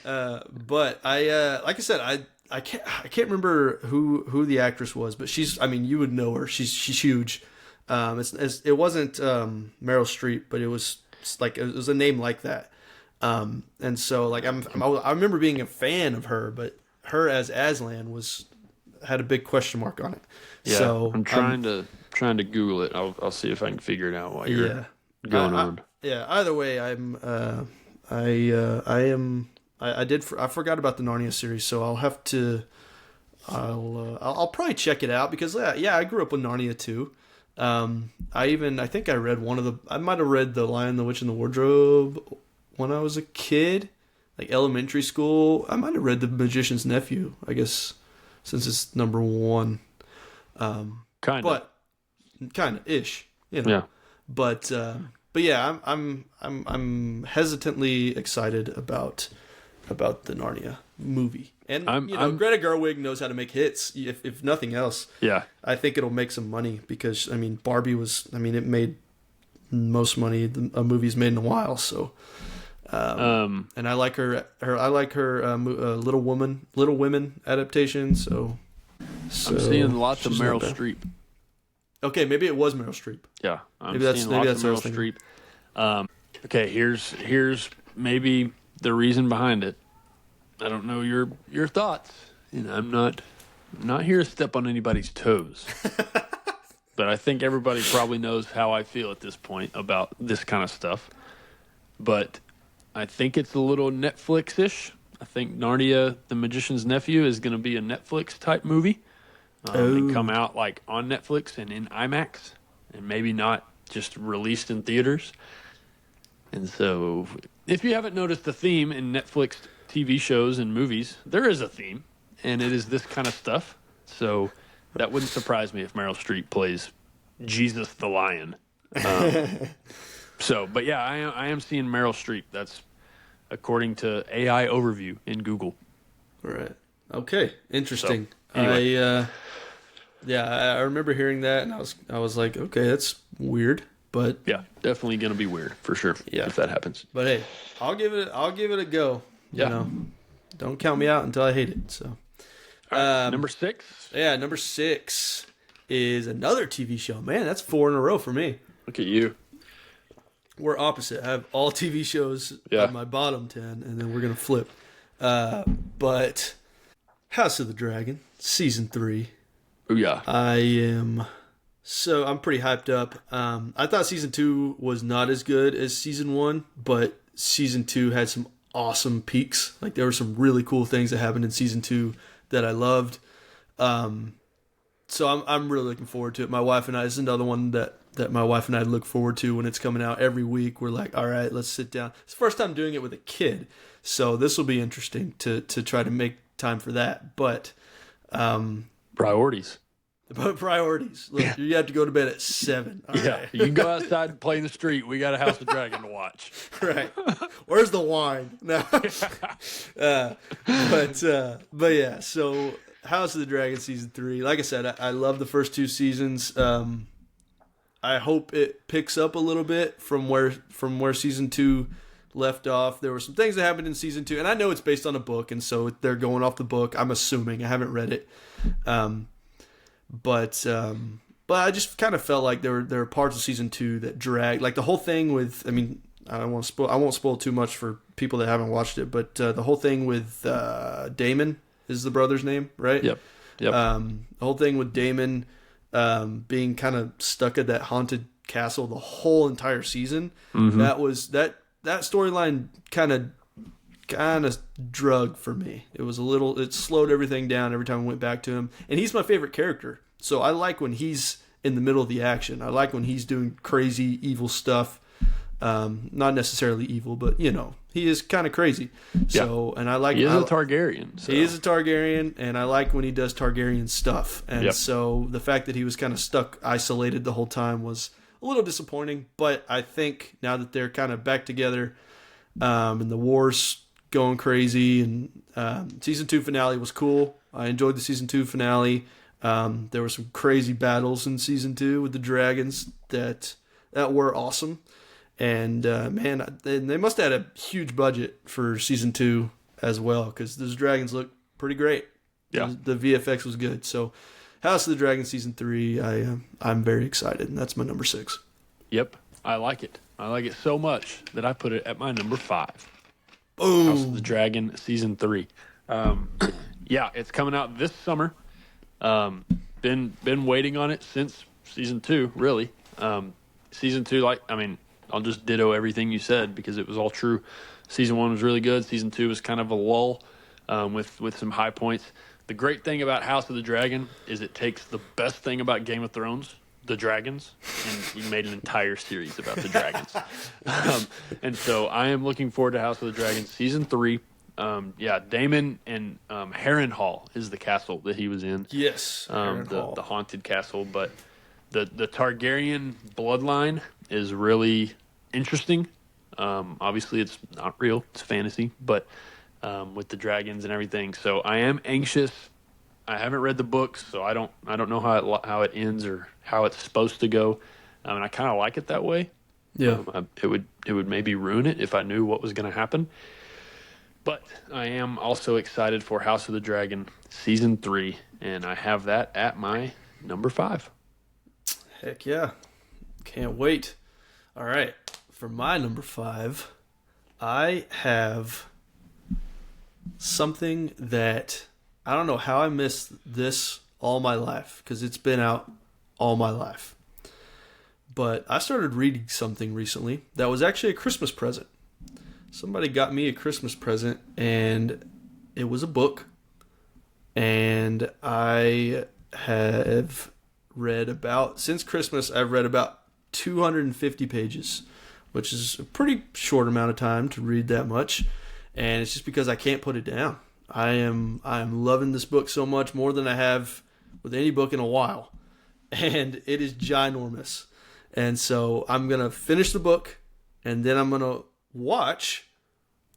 But like I said, I can't remember who the actress was, but she's. I mean, you would know her. She's huge. It wasn't Meryl Streep, but it was a name like that. And so like I remember being a fan of her, but her as Aslan had a big question mark on it. Yeah, so I'm trying to Google it. I'll see if I can figure it out while you're going on. Either way, I forgot about the Narnia series, so I'll probably check it out because I grew up with Narnia too. I think I read I might have read The Lion, the Witch, and the Wardrobe when I was a kid, like elementary school. I might have read The Magician's Nephew, I guess, since it's number 1. Kind of ish, you know. Yeah. But yeah, I'm hesitantly excited about the Narnia movie. And Greta Gerwig knows how to make hits, if nothing else. Yeah. I think it'll make some money because Barbie it made most money a movie's made in a while, so and I like her Little Women adaptation, so I'm seeing lots of Meryl Streep. Okay, maybe it was Meryl Streep. Yeah, I'm seeing lots of Meryl Streep. Okay, here's maybe the reason behind it. I don't know your thoughts. I'm not here to step on anybody's toes. But I think everybody probably knows how I feel at this point about this kind of stuff. But I think it's a little Netflix-ish. I think Narnia, the Magician's Nephew, is going to be a Netflix-type movie. And come out like on Netflix and in IMAX, and maybe not just released in theaters. And so, if you haven't noticed the theme in Netflix TV shows and movies, there is a theme, and it is this kind of stuff. So that wouldn't surprise me if Meryl Streep plays Jesus the Lion. But yeah, I am seeing Meryl Streep. That's according to AI Overview in Google. Right. Okay. Interesting. So, anyway. I remember hearing that, and I was like, okay, that's weird, but yeah, definitely gonna be weird for sure. Yeah. If that happens. But hey, I'll give it a go. Yeah. Don't count me out until I hate it. So, number 6. Yeah, number 6 is another TV show. Man, that's 4 in a row for me. Look at you. We're opposite. I have all TV shows on my bottom 10, and then we're gonna flip. But House of the Dragon season 3. Oh yeah. I'm pretty hyped up. I thought season 2 was not as good as season 1, but season 2 had some awesome peaks. Like there were some really cool things that happened in season 2 that I loved. So I'm really looking forward to it. My wife and I, this is another one that that my wife and I look forward to when it's coming out every week. We're like, all right, let's sit down. It's the first time doing it with a kid, so this will be interesting to try to make time for that. But Priorities. priorities. Look, you have to go to bed at 7. All Yeah, right. you can go outside and play in the street. We got a House of Dragon to watch. Right. Where's the wine? No. But yeah, so House of the Dragon season 3. Like I said, I love the first 2 seasons. I hope it picks up a little bit from where season 2 left off. There were some things that happened in season 2, and I know it's based on a book, and so they're going off the book. I'm assuming. I haven't read it. But I just kind of felt like there were parts of season 2 that dragged, like the whole thing with. I mean, I won't spoil too much for people that haven't watched it, but the whole thing with Damon is the brother's name, right? Yep. The whole thing with Damon being kind of stuck at that haunted castle the whole entire season. Mm-hmm. That storyline kind of drug for me. It slowed everything down every time I went back to him. And he's my favorite character. So I like when he's in the middle of the action. I like when he's doing crazy, evil stuff. Not necessarily evil, but he is kind of crazy. So, and I like he is a Targaryen. So. He is a Targaryen, and I like when he does Targaryen stuff. And so the fact that he was kind of stuck, isolated the whole time was a little disappointing. But I think now that they're kind of back together, and the war's going crazy, and season 2 finale was cool. I enjoyed the season 2 finale. There were some crazy battles in season 2 with the dragons that were awesome. And man, they must have had a huge budget for season 2 as well, because those dragons look pretty great. Yeah, the VFX was good. So, House of the Dragon season 3, I'm very excited, and that's my number 6. Yep, I like it. I like it so much that I put it at my number 5. Boom. House of the Dragon season 3. Yeah, it's coming out this summer. Been waiting on it since season 2, really. Season 2, I'll just ditto everything you said because it was all true. Season 1 was really good. Season 2 was kind of a lull with some high points. The great thing about House of the Dragon is it takes the best thing about Game of Thrones, the dragons, and we made an entire series about the dragons. And so I am looking forward to House of the Dragon Season 3. Damon and Harrenhal is the castle that he was in. Yes, the haunted castle. But the Targaryen bloodline is really interesting. Obviously, it's not real; it's fantasy, but with the dragons and everything. So I am anxious. I haven't read the books, so I don't know how it ends or how it's supposed to go. And I kind of like it that way. Yeah, it would maybe ruin it if I knew what was going to happen. But I am also excited for House of the Dragon Season 3, and I have that at my number 5. Heck yeah. Can't wait. All right. For my number 5, I have something that I don't know how I missed this all my life, because it's been out all my life. But I started reading something recently that was actually a Christmas present. Somebody got me a Christmas present, and it was a book. And I have since Christmas, I've read about 250 pages, which is a pretty short amount of time to read that much. And it's just because I can't put it down. I am loving this book so much, more than I have with any book in a while. And it is ginormous. And so I'm going to finish the book, and then I'm going to watch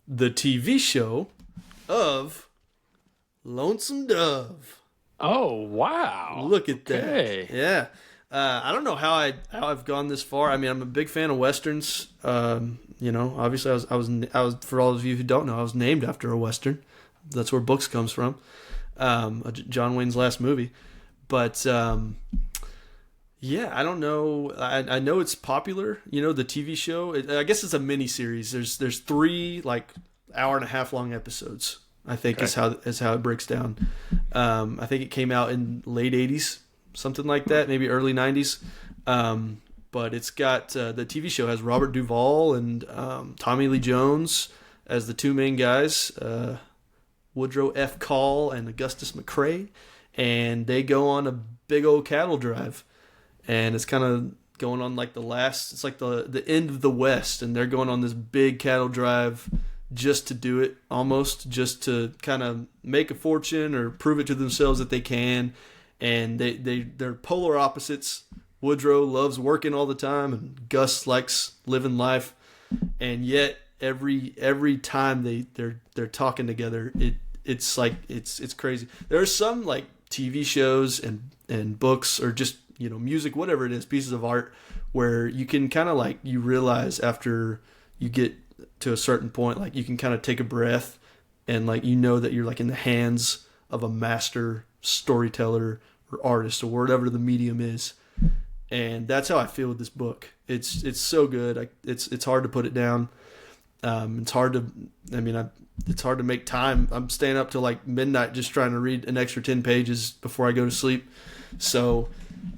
the TV show of Lonesome Dove. Oh, wow. Look at Okay. that. Yeah. I don't know how I've gone this far. I mean, I'm a big fan of Westerns. Obviously I was, for all of you who don't know, I was named after a Western. That's where Books comes from. John Wayne's last movie. But, yeah, I don't know. I know it's popular, the TV show. I guess it's a mini series. There's 3 hour-and-a-half long episodes, I think. Okay. is how it breaks down. I think it came out in late 80s, something like that, maybe early 90s. But it's got the TV show has Robert Duvall and Tommy Lee Jones as the 2 main guys, Woodrow F. Call and Augustus McCrae, and they go on a big old cattle drive. And it's kind going on like it's like the end of the West, and they're going on this big cattle drive just to do it, almost just to kind of make a fortune or prove it to themselves that they can. And they're polar opposites. Woodrow loves working all the time, and Gus likes living life. And yet every time they're talking together, it's like it's crazy. There are some like TV shows and books or just, you know, music, whatever it is, pieces of art, where you can kind of like, you realize after you get to a certain point, like you can kind of take a breath and like, you know that you're like in the hands of a master storyteller or artist or whatever the medium is. And that's how I feel with this book. It's so good. It's hard to put it down. It's hard to make time. I'm staying up till like midnight just trying to read an extra 10 pages before I go to sleep. So,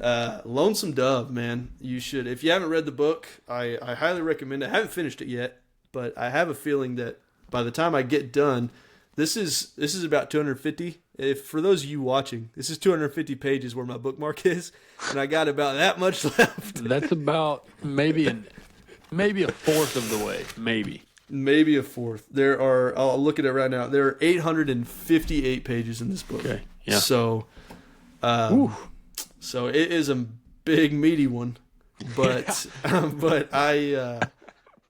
Lonesome Dove, man, you should. If you haven't read the book, I highly recommend it. I haven't finished it yet, but I have a feeling that by the time I get done, this is about 250. If for those of you watching, this is 250 pages where my bookmark is, and I got about that much left. That's about maybe a fourth of the way, maybe a fourth. I'll look at it right now. There are 858 pages in this book. Okay, yeah. So, so it is a big meaty one, but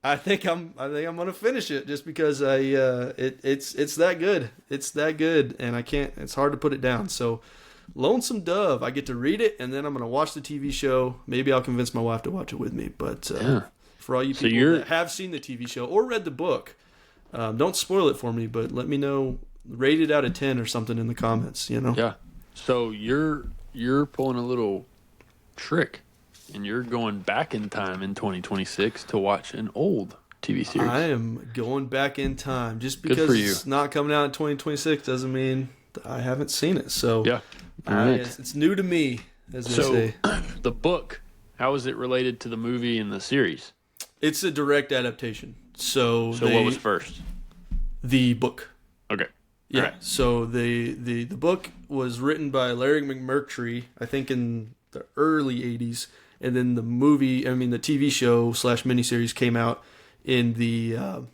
I think I'm gonna finish it just because it's that good. It's that good, and it's hard to put it down. So, Lonesome Dove, I get to read it, and then I'm gonna watch the TV show. Maybe I'll convince my wife to watch it with me. But for all you people that have seen the TV show or read the book, don't spoil it for me. But let me know, rate it out of 10 or something in the comments. You know. Yeah. So you're pulling a little trick. And you're going back in time in 2026 to watch an old TV series. I am going back in time. Just because it's not coming out in 2026 doesn't mean I haven't seen it. So yeah, right. It's new to me, as they say. The book, how is it related to the movie and the series? It's a direct adaptation. So what was first? The book. Okay. Yeah. Right. So the book was written by Larry McMurtry, I think in the early 80s. And then the TV show / miniseries came out in the,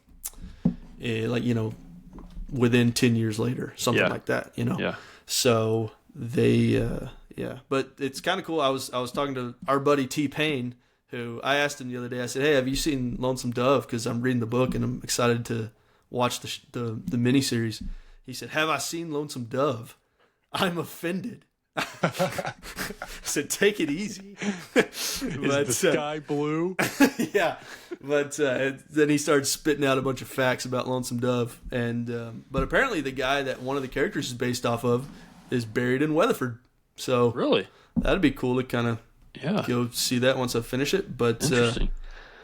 within 10 years later, something like that, you know? Yeah. So but it's kind of cool. I was talking to our buddy T-Pain, who I asked him the other day, I said, hey, have you seen Lonesome Dove? Cause I'm reading the book and I'm excited to watch the miniseries. He said, have I seen Lonesome Dove? I'm offended. I said, take it easy. Is the sky blue? Yeah, but then he started spitting out a bunch of facts about Lonesome Dove, and but apparently the guy that one of the characters is based off of is buried in Weatherford. So really, that'd be cool to kind of go see that once I finish it. But interesting.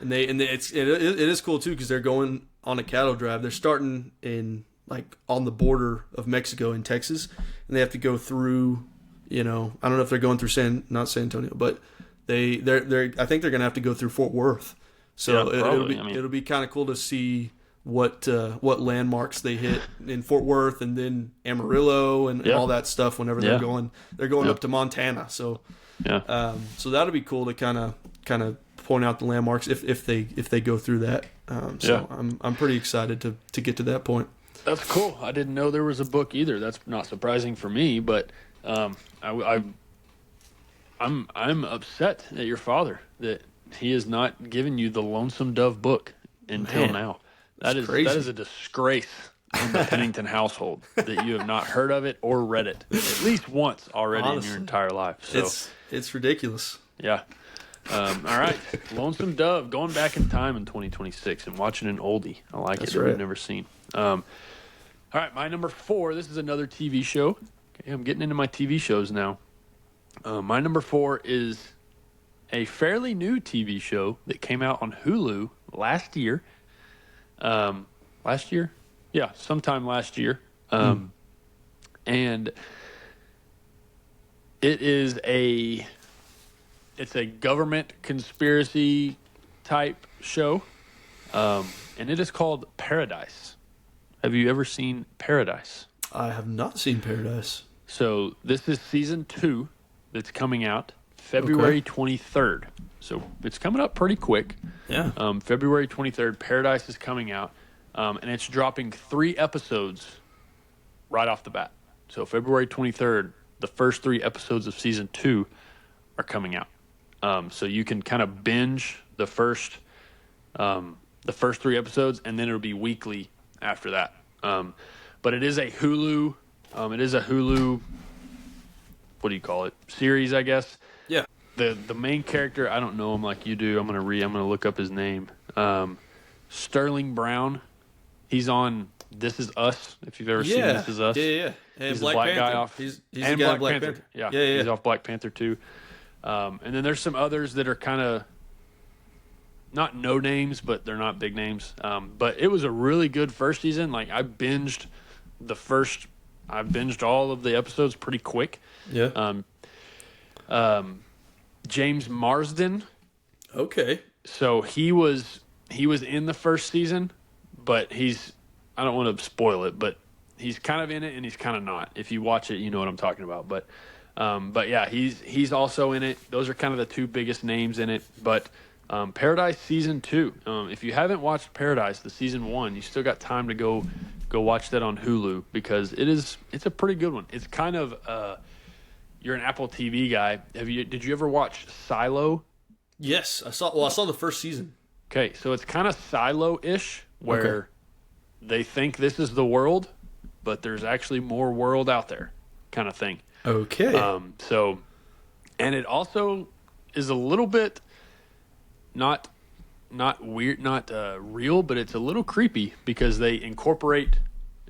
It is cool too because they're going on a cattle drive. They're starting in like on the border of Mexico and Texas, and they have to go through. You know, I don't know if they're going through not San Antonio, but they're I think they're gonna have to go through Fort Worth. So it'll be kind of cool to see what landmarks they hit in Fort Worth and then Amarillo and all that stuff whenever they're going up to Montana. So so that'll be cool to kind of point out the landmarks if they go through that. I'm pretty excited to get to that point. That's cool. I didn't know there was a book either. That's not surprising for me, but I'm upset at your father that he has not given you the Lonesome Dove book until now. That is a disgrace in the Pennington household that you have not heard of it or read it at least once already in your entire life. So it's ridiculous. Yeah. All right, Lonesome Dove, going back in time in 2026 and watching an oldie. I like it. Right. I've never seen. All right, my number 4. This is another TV show. Okay, I'm getting into my TV shows now. My number 4 is a fairly new TV show that came out on Hulu last year. Last year? Yeah, sometime last year. And it's a government conspiracy type show. And it is called Paradise. Have you ever seen Paradise? I have not seen Paradise. So this is season 2 that's coming out. February 23rd. So it's coming up pretty quick. Yeah. February 23rd, Paradise is coming out, and it's dropping 3 episodes right off the bat. So February 23rd, the first 3 episodes of season 2 are coming out. So you can kind of binge the first 3 episodes, and then it'll be weekly after that. But it is a Hulu. What do you call it? Series, I guess. Yeah. The main character, I don't know him like you do. I'm gonna look up his name. Sterling Brown. He's on This Is Us. If you've ever seen This Is Us. Yeah. And He's Black the black Panther. guy off. He's and the guy Black in Panther. Yeah. Yeah. He's off Black Panther too. And then there's some others that are kind of not no names, but they're not big names. But it was a really good first season. Like I binged all of the episodes pretty quick. Yeah. James Marsden. Okay. So he was in the first season, but I don't want to spoil it, but he's kind of in it and he's kind of not. If you watch it, you know what I'm talking about. But yeah, he's also in it. Those are kind of the 2 biggest names in it. But Paradise season 2. If you haven't watched Paradise, the season 1, you still got time to go watch that on Hulu because it's a pretty good one. It's kind of you're an Apple TV guy. Did you ever watch Silo? Yes, I saw the first season. Okay, so it's kind of Silo-ish where they think this is the world, but there's actually more world out there, kind of thing. Okay. And it also is a little bit not weird, not real, but it's a little creepy because they incorporate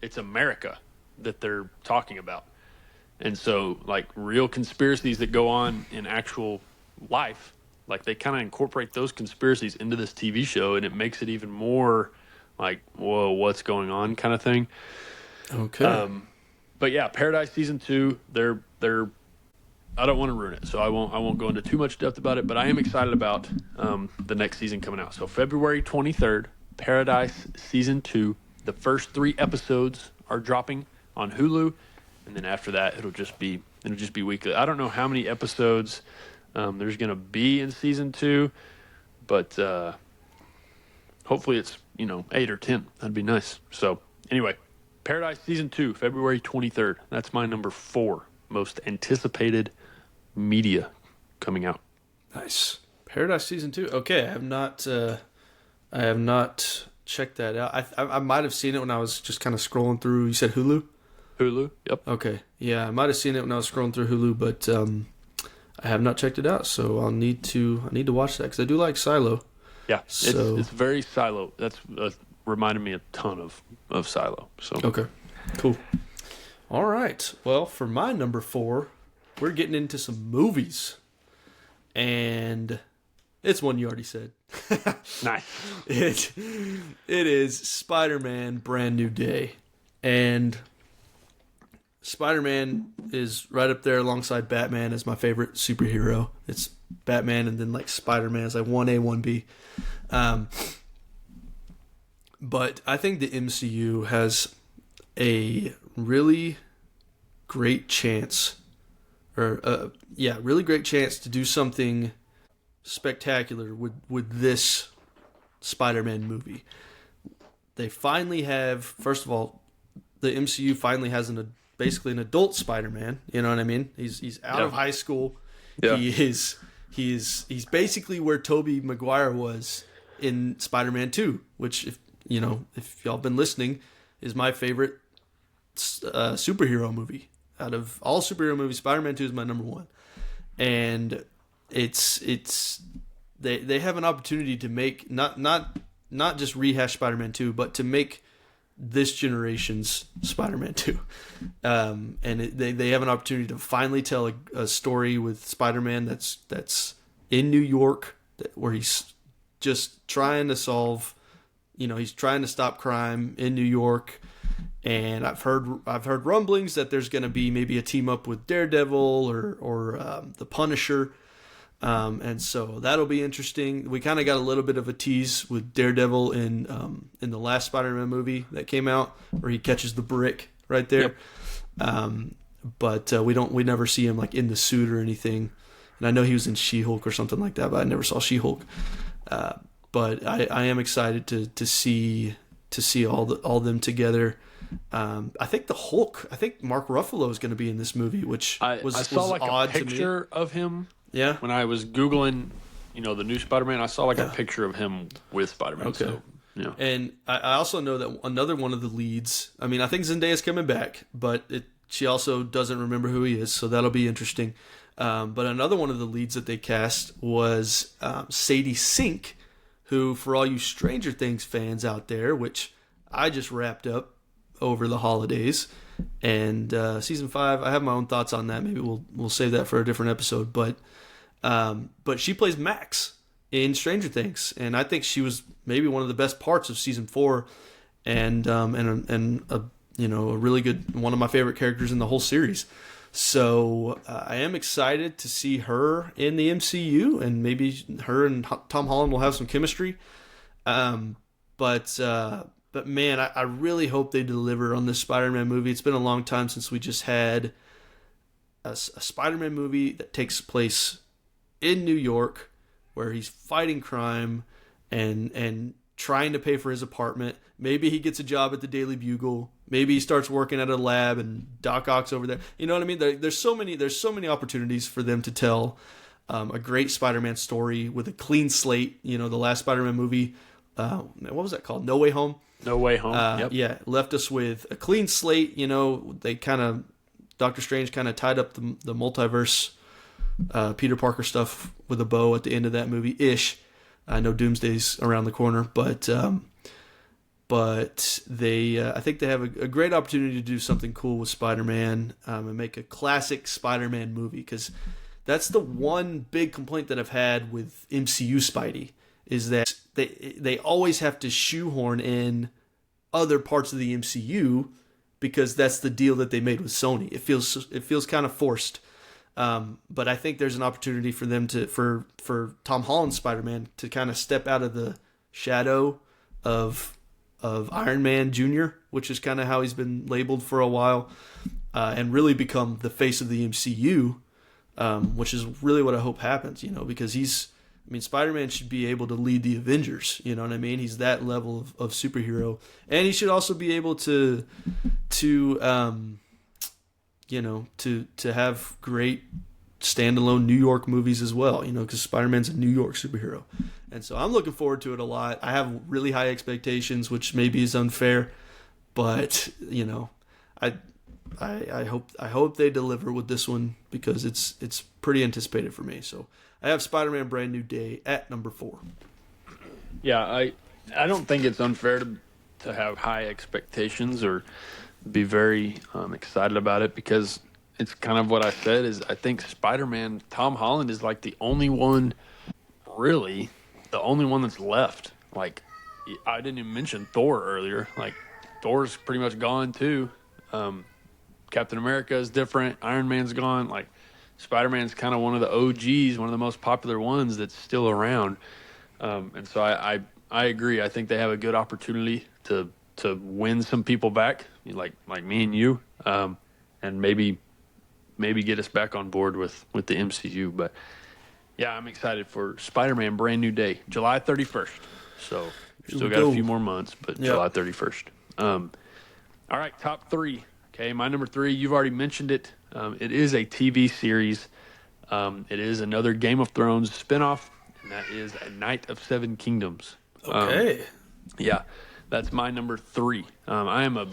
it's America that they're talking about. And so, like, real conspiracies that go on in actual life, like, they kind of incorporate those conspiracies into this TV show, and it makes it even more, like, whoa, what's going on kind of thing. Okay. But, yeah, Paradise Season 2, they're I don't want to ruin it, so I won't go into too much depth about it, but I am excited about the next season coming out. So, February 23rd, Paradise Season 2, the first 3 episodes are dropping on Hulu. And then after that, it'll just be weekly. I don't know how many episodes there's going to be in season 2, but hopefully it's 8 or 10. That'd be nice. So anyway, Paradise season 2, February 23rd. That's my number 4 most anticipated media coming out. Nice. Paradise season 2. Okay, I have not checked that out. I might have seen it when I was just kind of scrolling through. You said Hulu? Hulu, yep. Okay, yeah, I might have seen it when I was scrolling through Hulu, but I have not checked it out, so I'll need to watch that because I do like Silo. Yeah, so it's very Silo. That's reminded me a ton of Silo. So okay, cool. All right, well, for my number 4, we're getting into some movies, and it's one you already said. Nice. It is Spider-Man: Brand New Day, and Spider-Man is right up there alongside Batman as my favorite superhero. It's Batman and then like Spider-Man is like 1A, 1B. But I think the MCU has a really great chance really great chance to do something spectacular with this Spider-Man movie. They finally have, first of all, the MCU finally has basically an adult Spider-Man. You know what I mean? He's out of high school. Yeah. He's basically where Tobey Maguire was in Spider-Man 2, which if y'all been listening, is my favorite superhero movie. Out of all superhero movies, Spider-Man 2 is my number 1. And they have an opportunity to make not just rehash Spider-Man 2, but to make this generation's Spider-Man 2. And they have an opportunity to finally tell a story with Spider-Man that's in New York, where he's just trying to solve, he's trying to stop crime in New York. And I've heard rumblings that there's going to be maybe a team up with Daredevil or the Punisher. And so that'll be interesting. We kind of got a little bit of a tease with Daredevil in the last Spider-Man movie that came out, where he catches the brick right there. Yep. But we never see him like in the suit or anything and I know he was in She-Hulk or something like that, but I never saw She-Hulk. But I am excited to see all them together. I think the Hulk. I think Mark Ruffalo is going to be in this movie, which I saw was like odd a to me. picture of him. Yeah. When I was Googling, the new Spider-Man, I saw like a picture of him with Spider-Man. Okay. So, yeah. And I also know that another one of the leads. I mean, I think Zendaya's coming back, but she also doesn't remember who he is, so that'll be interesting. But another one of the leads that they cast was Sadie Sink, who, for all you Stranger Things fans out there, which I just wrapped up over the holidays, and season 5, I have my own thoughts on that. Maybe we'll save that for a different episode. But she plays Max in Stranger Things, and I think she was maybe one of the best parts of season 4, and a really good, one of my favorite characters in the whole series. So I am excited to see her in the MCU, and maybe her and Tom Holland will have some chemistry. But man, I really hope they deliver on this Spider-Man movie. It's been a long time since we just had a Spider-Man movie that takes place in New York, where he's fighting crime and trying to pay for his apartment. Maybe he gets a job at the Daily Bugle. Maybe he starts working at a lab and Doc Ock's over there. You know what I mean? There's so many opportunities for them to tell a great Spider-Man story with a clean slate. The last Spider-Man movie, what was that called? No Way Home. No Way Home. Yep. Yeah, left us with a clean slate. Doctor Strange kind of tied up the multiverse Peter Parker stuff with a bow at the end of that movie ish. I know Doomsday's around the corner, but they I think they have a great opportunity to do something cool with Spider-Man and make a classic Spider-Man movie, because that's the one big complaint that I've had with MCU Spidey, is that they always have to shoehorn in other parts of the MCU because that's the deal that they made with Sony. It feels kind of forced. But I think there's an opportunity for them for Tom Holland's Spider-Man to kind of step out of the shadow of Iron Man Jr., which is kind of how he's been labeled for a while, and really become the face of the MCU, which is really what I hope happens, because Spider-Man should be able to lead the Avengers, you know what I mean? He's that level of superhero, and he should also be able to have great standalone New York movies as well, because Spider-Man's a New York superhero. And so I'm looking forward to it a lot. I have really high expectations, which maybe is unfair, but I hope they deliver with this one, because it's pretty anticipated for me. So I have Spider-Man Brand New Day at number 4. Yeah, I don't think it's unfair to have high expectations or be very excited about it, because it's kind of what I said is I think Spider-Man, Tom Holland is like the only one that's left. Like, I didn't even mention Thor earlier. Like, Thor's pretty much gone too. Captain America is different. Iron Man's gone. Like, Spider-Man's kind of one of the OGs, one of the most popular ones that's still around. And so I agree. I think they have a good opportunity to win some people back, like me and you, and maybe get us back on board with the MCU. But yeah, I'm excited for Spider-Man Brand New Day, July 31st. So still got a few more months, but yeah. July 31st. All right, top 3. Okay, my number 3, you've already mentioned it. It is a TV series. It is another Game of Thrones spinoff, and that is A Night of Seven Kingdoms. Okay. Yeah, that's my number 3. I am a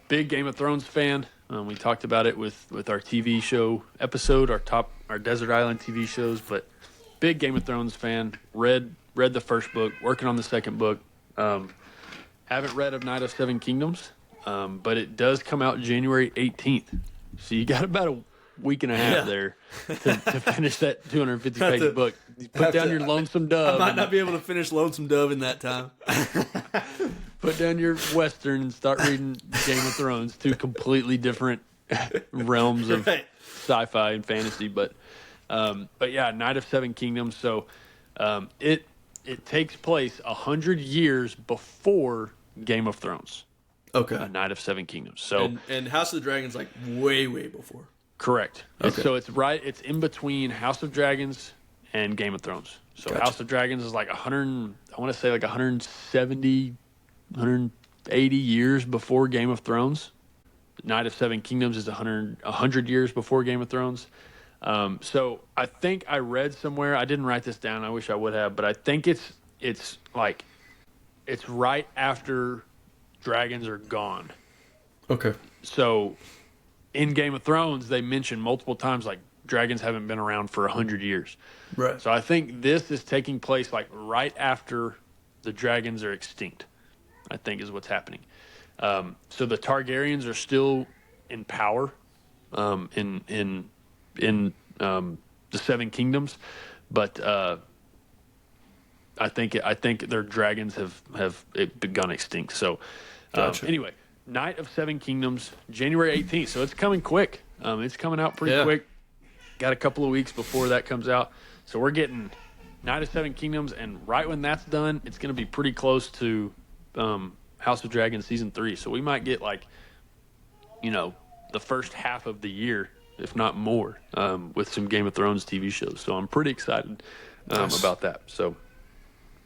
big Game of Thrones fan. We talked about it with our TV show episode, our Desert Island TV shows, but big Game of Thrones fan. Read the first book, working on the second book. Haven't read A Night of Seven Kingdoms, but it does come out January 18th. So you got about a week and a half there to finish that 250-page book. You put down your Lonesome Dove. I might not be able to finish Lonesome Dove in that time. Put down your Western and start reading Game of Thrones, 2 completely different realms of sci-fi and fantasy. But yeah, Night of Seven Kingdoms. So it takes place 100 years before Game of Thrones. Okay. A Night of Seven Kingdoms. So and House of the Dragon's like way, way before. Correct. Okay. So it's in between House of Dragons and Game of Thrones. So Gotcha. House of Dragons is like 100, I want to say like 170, 180 years before Game of Thrones. Night of Seven Kingdoms is 100 years before Game of Thrones. So I think I read somewhere, I didn't write this down, I wish I would have, but I think it's right after dragons are gone. Okay. So in Game of Thrones, they mention multiple times like dragons haven't been around for 100 years. Right. So I think this is taking place like right after the dragons are extinct, I think is what's happening. So the Targaryens are still in power in the Seven Kingdoms, but I think their dragons have begun extinct. So Gotcha. anyway, Night of Seven Kingdoms, January 18th. So it's coming quick. It's coming out pretty quick. Got a couple of weeks before that comes out. So we're getting Night of Seven Kingdoms, and right when that's done, it's going to be pretty close to House of Dragons Season 3. So we might get like, the first half of the year, if not more, with some Game of Thrones TV shows. So I'm pretty excited about that. So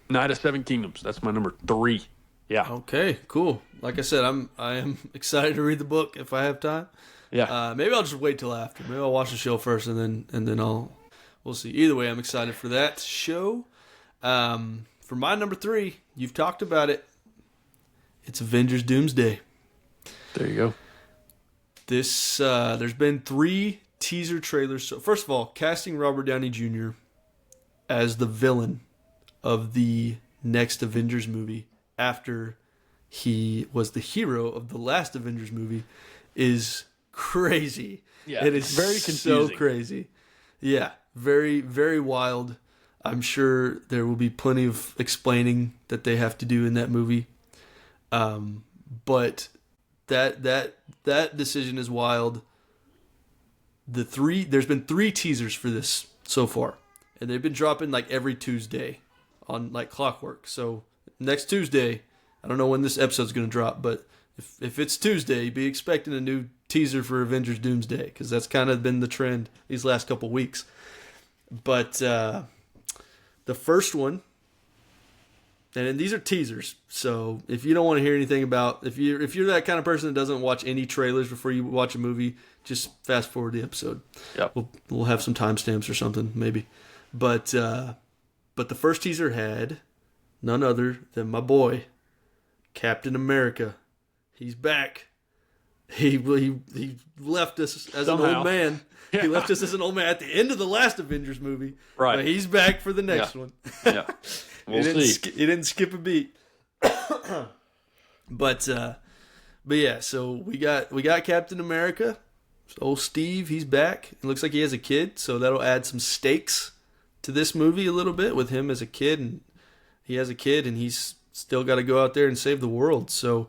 Night of Seven Kingdoms, that's my number 3. Yeah. Okay, cool. Like I said, I am excited to read the book if I have time. Yeah. Maybe I'll just wait till after. Maybe I'll watch the show first and then we'll see. Either way, I'm excited for that show. For my number 3, you've talked about it. It's Avengers Doomsday. There you go. This there's been 3 teaser trailers. So first of all, casting Robert Downey Jr. as the villain of the next Avengers movie after he was the hero of the last Avengers movie is crazy. Yeah, it is very confusing. so crazy. Yeah, very, very wild. I'm sure there will be plenty of explaining that they have to do in that movie. But that decision is wild. There's been 3 teasers for this so far, and they've been dropping like every Tuesday on like clockwork. So next Tuesday, I don't know when this episode's going to drop, but if it's Tuesday, be expecting a new teaser for Avengers Doomsday, because that's kind of been the trend these last couple weeks. But the first one, and these are teasers, so if you don't want to hear anything about, if you're that kind of person that doesn't watch any trailers before you watch a movie, just fast forward the episode. Yep. We'll have some timestamps or something maybe, but the first teaser had none other than my boy Captain America. He's back. He left us as Somehow. an old man. Yeah. He left us as an old man at the end of the last Avengers movie. Right. But he's back for the next one. Yeah. We'll see. He didn't skip a beat. But yeah, so we got Captain America. Old Steve, he's back. It looks like he has a kid, so that'll add some stakes to this movie a little bit with him as a kid, and he has a kid and he's still got to go out there and save the world. So,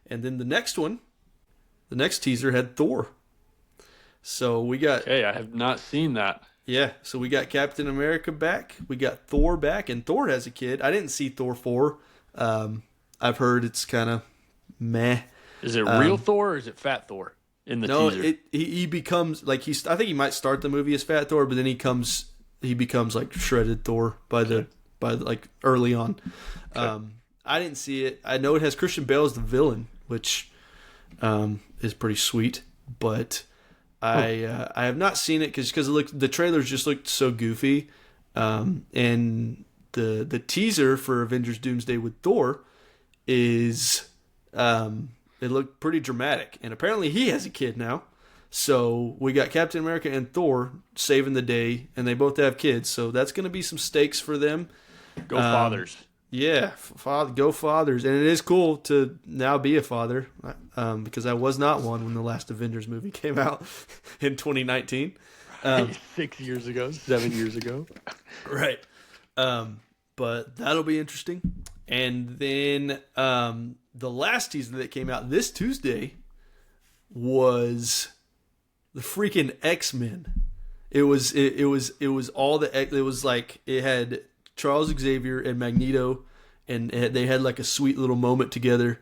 and then the next teaser had Thor. So we got... Hey, I have not seen that. Yeah, so we got Captain America back. We got Thor back, and Thor has a kid. I didn't see Thor 4. I've heard it's kind of meh. Is it real Thor or is it Fat Thor in the teaser? No, he becomes like I think he might start the movie as Fat Thor, but then he becomes like shredded Thor by like early on. Okay. I didn't see it. I know it has Christian Bale as the villain, which is pretty sweet, but I have not seen it because the trailers just looked so goofy, and the teaser for Avengers Doomsday with Thor is it looked pretty dramatic, and apparently he has a kid now. So we got Captain America and Thor saving the day, and they both have kids, so that's going to be some stakes for them. Go fathers. Yeah, go fathers. And it is cool to now be a father, because I was not one when the last Avengers movie came out in 2019. 6 years ago, 7 years ago. Right. But that'll be interesting. And then the last teaser that came out this Tuesday was the freaking X-Men. It was all it was like it had Charles Xavier and Magneto, and they had like a sweet little moment together,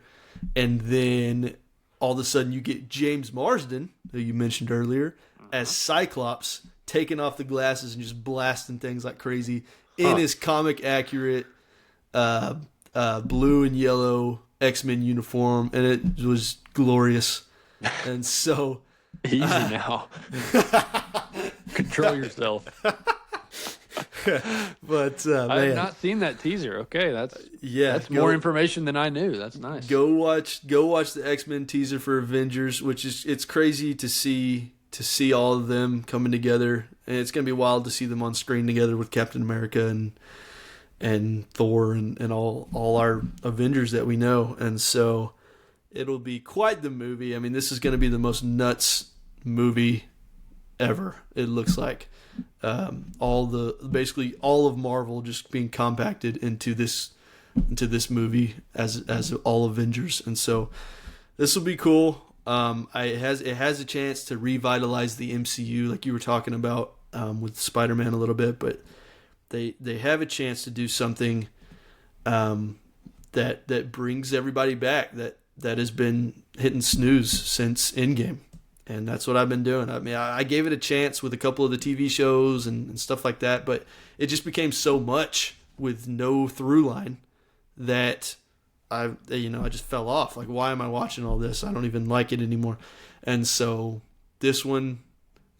and then all of a sudden you get James Marsden, who you mentioned earlier, as Cyclops, taking off the glasses and just blasting things like crazy in his comic accurate blue and yellow X-Men uniform, and it was glorious. And so easy now. Control yourself. But I man, have not seen that teaser. Okay, that's go, more information than I knew. That's nice. Go watch the X-Men teaser for Avengers, which is it's crazy to see all of them coming together, and it's gonna be wild to see them on screen together with Captain America and Thor and all our Avengers that we know. And so it'll be quite the movie. I mean, this is going to be the most nuts movie ever, it looks like. Basically all of Marvel just being compacted into this movie as all Avengers. And so this will be cool. It has a chance to revitalize the MCU like you were talking about with Spider-Man a little bit, but they have a chance to do something that brings everybody back that has been hitting snooze since Endgame. And that's what I've been doing. I mean, I gave it a chance with a couple of the TV shows and stuff like that, but it just became so much with no through line that I just fell off. Like, why am I watching all this? I don't even like it anymore. And so this one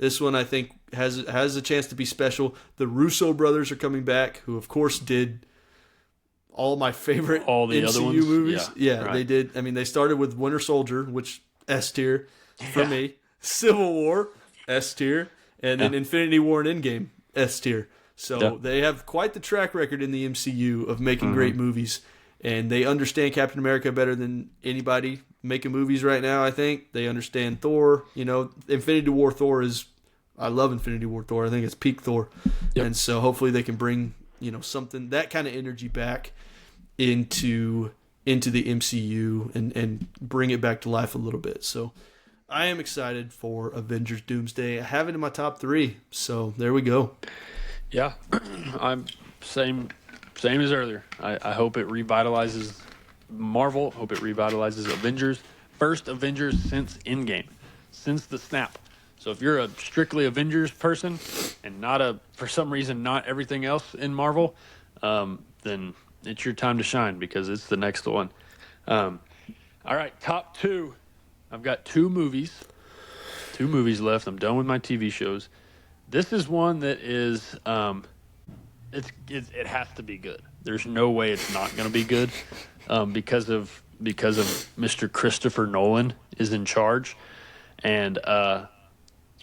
I think has a chance to be special. The Russo brothers are coming back, who of course did all my favorite all the MCU other ones? movies. Yeah, right. They did. I mean, they started with Winter Soldier, which S tier for me. Civil War, S tier, and then Infinity War and Endgame, S tier. So they have quite the track record in the MCU of making great movies, and they understand Captain America better than anybody making movies right now. I think they understand Thor. Infinity War Thor is. I love Infinity War Thor. I think it's peak Thor, and so hopefully they can bring something, that kind of energy back into the MCU and bring it back to life a little bit. So I am excited for Avengers Doomsday. I have it in my top 3, so there we go. Yeah, I'm same as earlier. I hope it revitalizes Marvel. Hope it revitalizes Avengers. First Avengers since Endgame, since the snap. So if you're a strictly Avengers person and for some reason not everything else in Marvel, then it's your time to shine because it's the next one. All right, top 2. I've got 2 movies left. I'm done with my TV shows. This is one that is, it has to be good. There's no way it's not going to be good, because of Mr. Christopher Nolan is in charge, and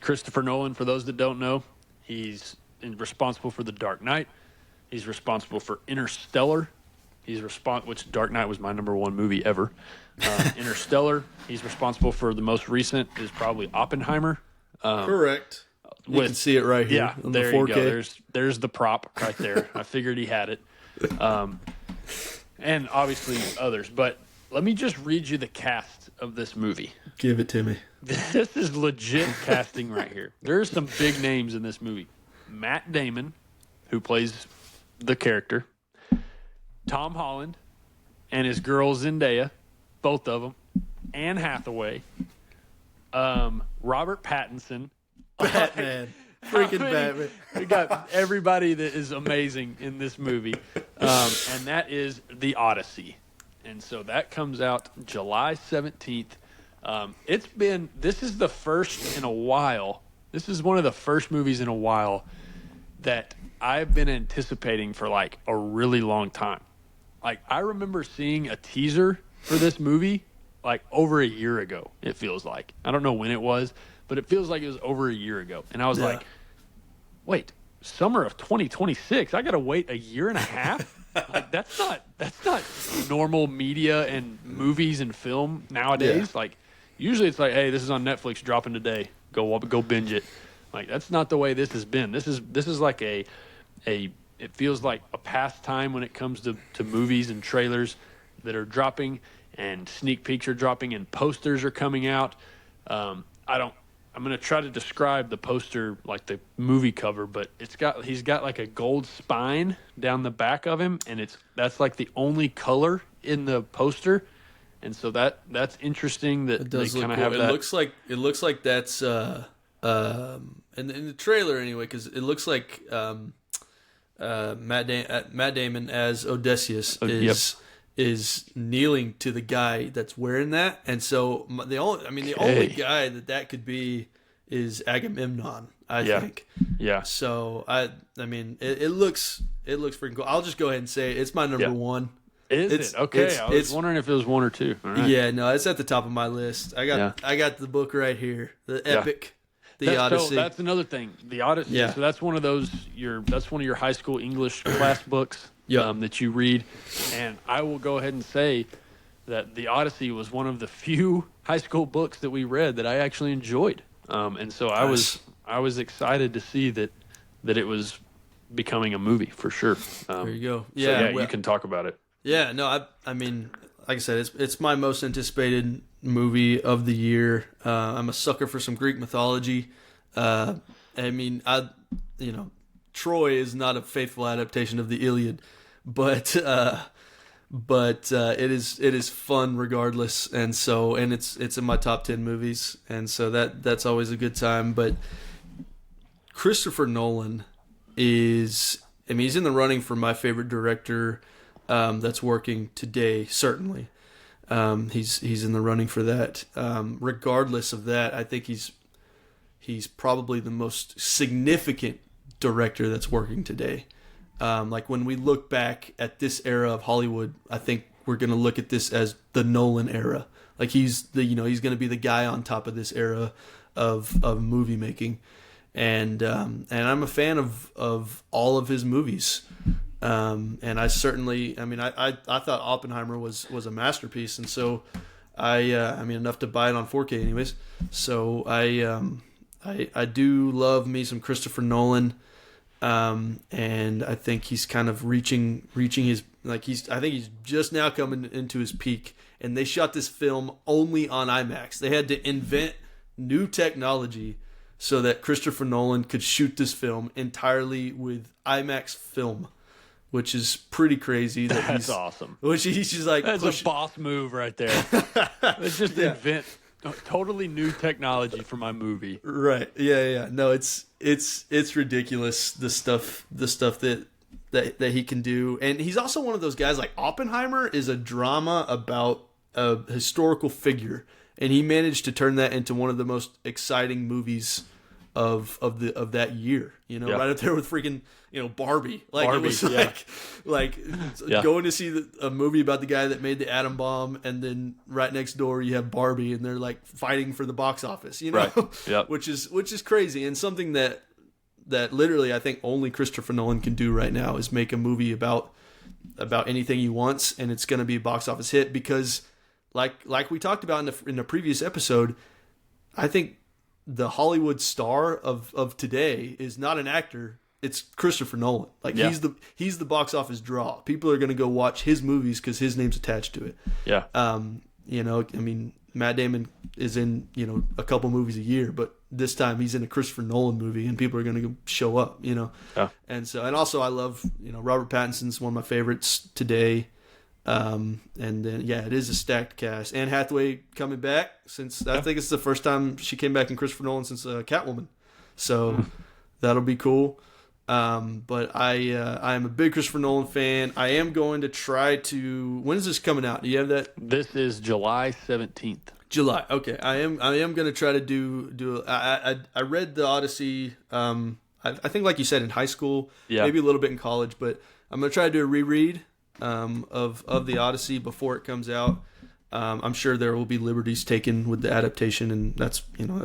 Christopher Nolan, for those that don't know, he's responsible for The Dark Knight. He's responsible for Interstellar. Which Dark Knight was my number 1 movie ever. Interstellar. He's responsible for the most recent is probably Oppenheimer. Correct. You can see it right here. Yeah, on there the 4K. you go. There's the prop right there. I figured he had it. And obviously others. But let me just read you the cast of this movie. Give it to me. This is legit casting right here. There's some big names in this movie. Matt Damon, who plays the character. Tom Holland and his girl Zendaya, both of them. Anne Hathaway. Robert Pattinson. Batman. Batman. We got everybody that is amazing in this movie. And that is The Odyssey. And so that comes out July 17th. This is the first in a while. This is one of the first movies in a while that I've been anticipating for like a really long time. Like, I remember seeing a teaser for this movie like over a year ago, it feels like. I don't know when it was, but it feels like it was over a year ago. And I was like, wait, summer of 2026? I got to wait a year and a half? Like, that's not normal media and movies and film nowadays. Yeah. Like, usually it's like, hey, this is on Netflix, dropping today. Go binge it. Like, that's not the way this has been. This is like it feels like a past time when it comes to movies and trailers that are dropping, and sneak peeks are dropping, and posters are coming out. I'm going to try to describe the poster, like the movie cover, but he's got like a gold spine down the back of him, and that's like the only color in the poster. And so that's interesting that It does they look kind of cool. have that. It looks like that's And in the trailer anyway, because it looks like Matt Damon as Odysseus is kneeling to the guy that's wearing that, and so the only guy that could be is Agamemnon, I think. Yeah. So it looks freaking cool. I'll just go ahead and say it's my number one. Is it? Okay. I was wondering if it was 1 or 2. All right. Yeah, no, it's at the top of my list. I got the book right here, the epic. The Odyssey. So that's another thing. The Odyssey. Yeah. So that's one of those. That's one of your high school English class books that you read. And I will go ahead and say that the Odyssey was one of the few high school books that we read that I actually enjoyed. And so I was excited to see that it was becoming a movie for sure. There you go. You can talk about it. Yeah. No, I mean, like I said, it's my most anticipated movie of the year. I'm a sucker for some Greek mythology. Troy is not a faithful adaptation of the Iliad, but it is fun regardless, and it's in my top 10 movies, and so that's always a good time. But Christopher Nolan he's in the running for my favorite director that's working today, certainly. He's in the running for that. Regardless of that, I think he's probably the most significant director that's working today. Like when we look back at this era of Hollywood, I think we're going to look at this as the Nolan era. Like he's going to be the guy on top of this era of movie making. And I'm a fan of all of his movies. And I certainly, I thought Oppenheimer was a masterpiece, and so enough to buy it on 4K anyways. So I do love me some Christopher Nolan, and I think he's kind of reaching his, I think he's just now coming into his peak. And they shot this film only on IMAX. They had to invent new technology so that Christopher Nolan could shoot this film entirely with IMAX film, which is pretty crazy. That's awesome. Which he's just like, that's a boss move right there. Let's just invent totally new technology for my movie. Right? Yeah. No, it's ridiculous. The stuff that he can do, and he's also one of those guys. Like Oppenheimer is a drama about a historical figure, and he managed to turn that into one of the most exciting movies of that year. Right up there with freaking Barbie. Like Barbie, it was going to see a movie about the guy that made the atom bomb, and then right next door you have Barbie, and they're like fighting for the box office. Right. Yep. which is crazy, and something that literally I think only Christopher Nolan can do right now is make a movie about anything he wants, and it's going to be a box office hit because, like we talked about in the previous episode, I think the Hollywood star of today is not an actor. It's Christopher Nolan. He's the box office draw. People are going to go watch his movies because his name's attached to it. Yeah. Matt Damon is in a couple movies a year, but this time he's in a Christopher Nolan movie, and people are going to go show up. Yeah. And also I love Robert Pattinson's one of my favorites today. And then it is a stacked cast. Anne Hathaway coming back since I think it's the first time she came back in Christopher Nolan since Catwoman, so that'll be cool. But I am a big Christopher Nolan fan. I am going to try to. When is this coming out? Do you have that? This is July 17th. July. Okay, I am going to try to do. I read the Odyssey. I think like you said in high school, maybe a little bit in college, but I'm going to try to do a reread of the Odyssey before it comes out. I'm sure there will be liberties taken with the adaptation, and that's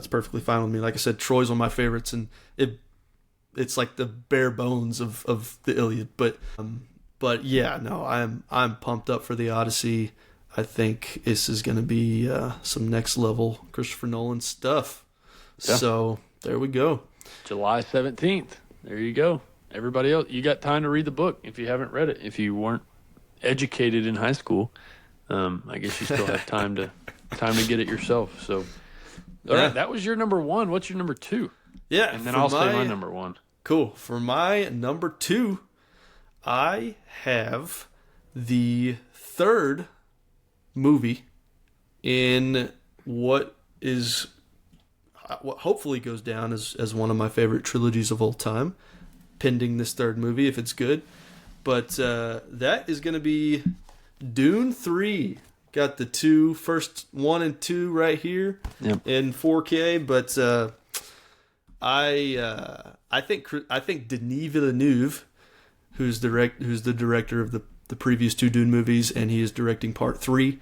perfectly fine with me. Like I said, Troy's one of my favorites, and it's like the bare bones of the Iliad. But yeah, no, I'm pumped up for the Odyssey. I think this is going to be some next level Christopher Nolan stuff. Yeah. So there we go. July 17th. There you go. Everybody else, you got time to read the book if you haven't read it. If you weren't educated in high school, I guess you still have time to get it yourself. So, all right, that was your number one. What's your number two? Yeah, and then I'll say my number one. Cool. For my number two, I have the third movie in what is what hopefully goes down as one of my favorite trilogies of all time, pending this third movie if it's good. But that is going to be Dune 3. Got the first 1 and 2 right here in 4K. But I think Denis Villeneuve, who's the director of the previous 2 Dune movies, and he is directing part 3.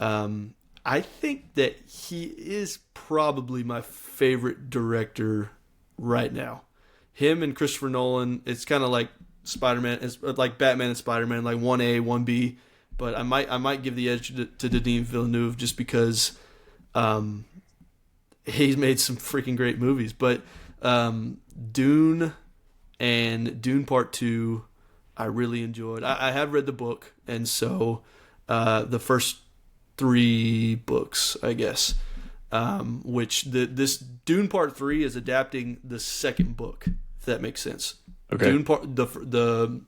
I think that he is probably my favorite director right now. Him and Christopher Nolan, it's kind of like Spider-Man, it's like Batman and Spider-Man, like 1A, 1B. But I might give the edge to Denis Villeneuve just because he's made some freaking great movies. But Dune and Dune Part 2, I really enjoyed. I have read the book, and so the first 3 books, I guess, which this Dune Part 3 is adapting the second book, if that makes sense. Okay. The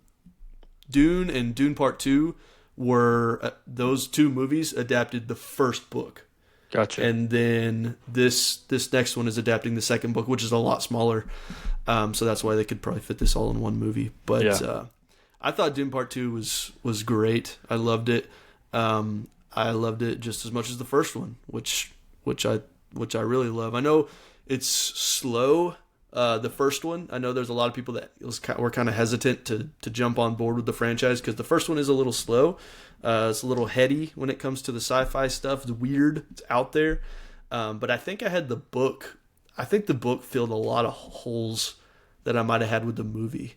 Dune and Dune Part 2 were those 2 movies adapted the first book. Gotcha. And then this next one is adapting the second book, which is a lot smaller. So that's why they could probably fit this all in one movie. But I thought Dune Part 2 was great. I loved it. I loved it just as much as the first one, which I really love. I know it's slow. The first one, I know there's a lot of people that were kind of hesitant to jump on board with the franchise because the first one is a little slow. It's a little heady when it comes to the sci-fi stuff. It's weird. It's out there. But I think I had the book. I think the book filled a lot of holes that I might have had with the movie.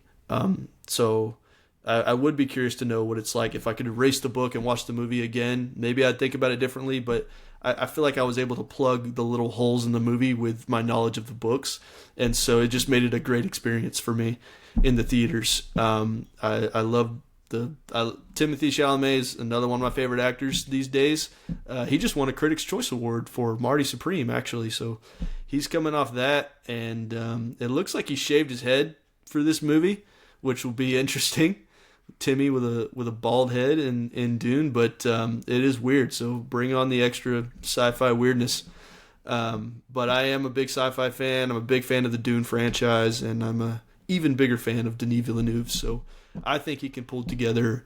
So I would be curious to know what it's like if I could erase the book and watch the movie again. Maybe I'd think about it differently, but I feel like I was able to plug the little holes in the movie with my knowledge of the books, and so it just made it a great experience for me in the theaters. I love Timothée Chalamet is another one of my favorite actors these days. He just won a Critics' Choice Award for Marty Supreme, actually, so he's coming off that, and it looks like he shaved his head for this movie, which will be interesting. Timmy with a bald head in Dune, but it is weird, so bring on the extra sci-fi weirdness. But I am a big sci-fi fan. I'm a big fan of the Dune franchise, and I'm a even bigger fan of Denis Villeneuve, so I think he can pull together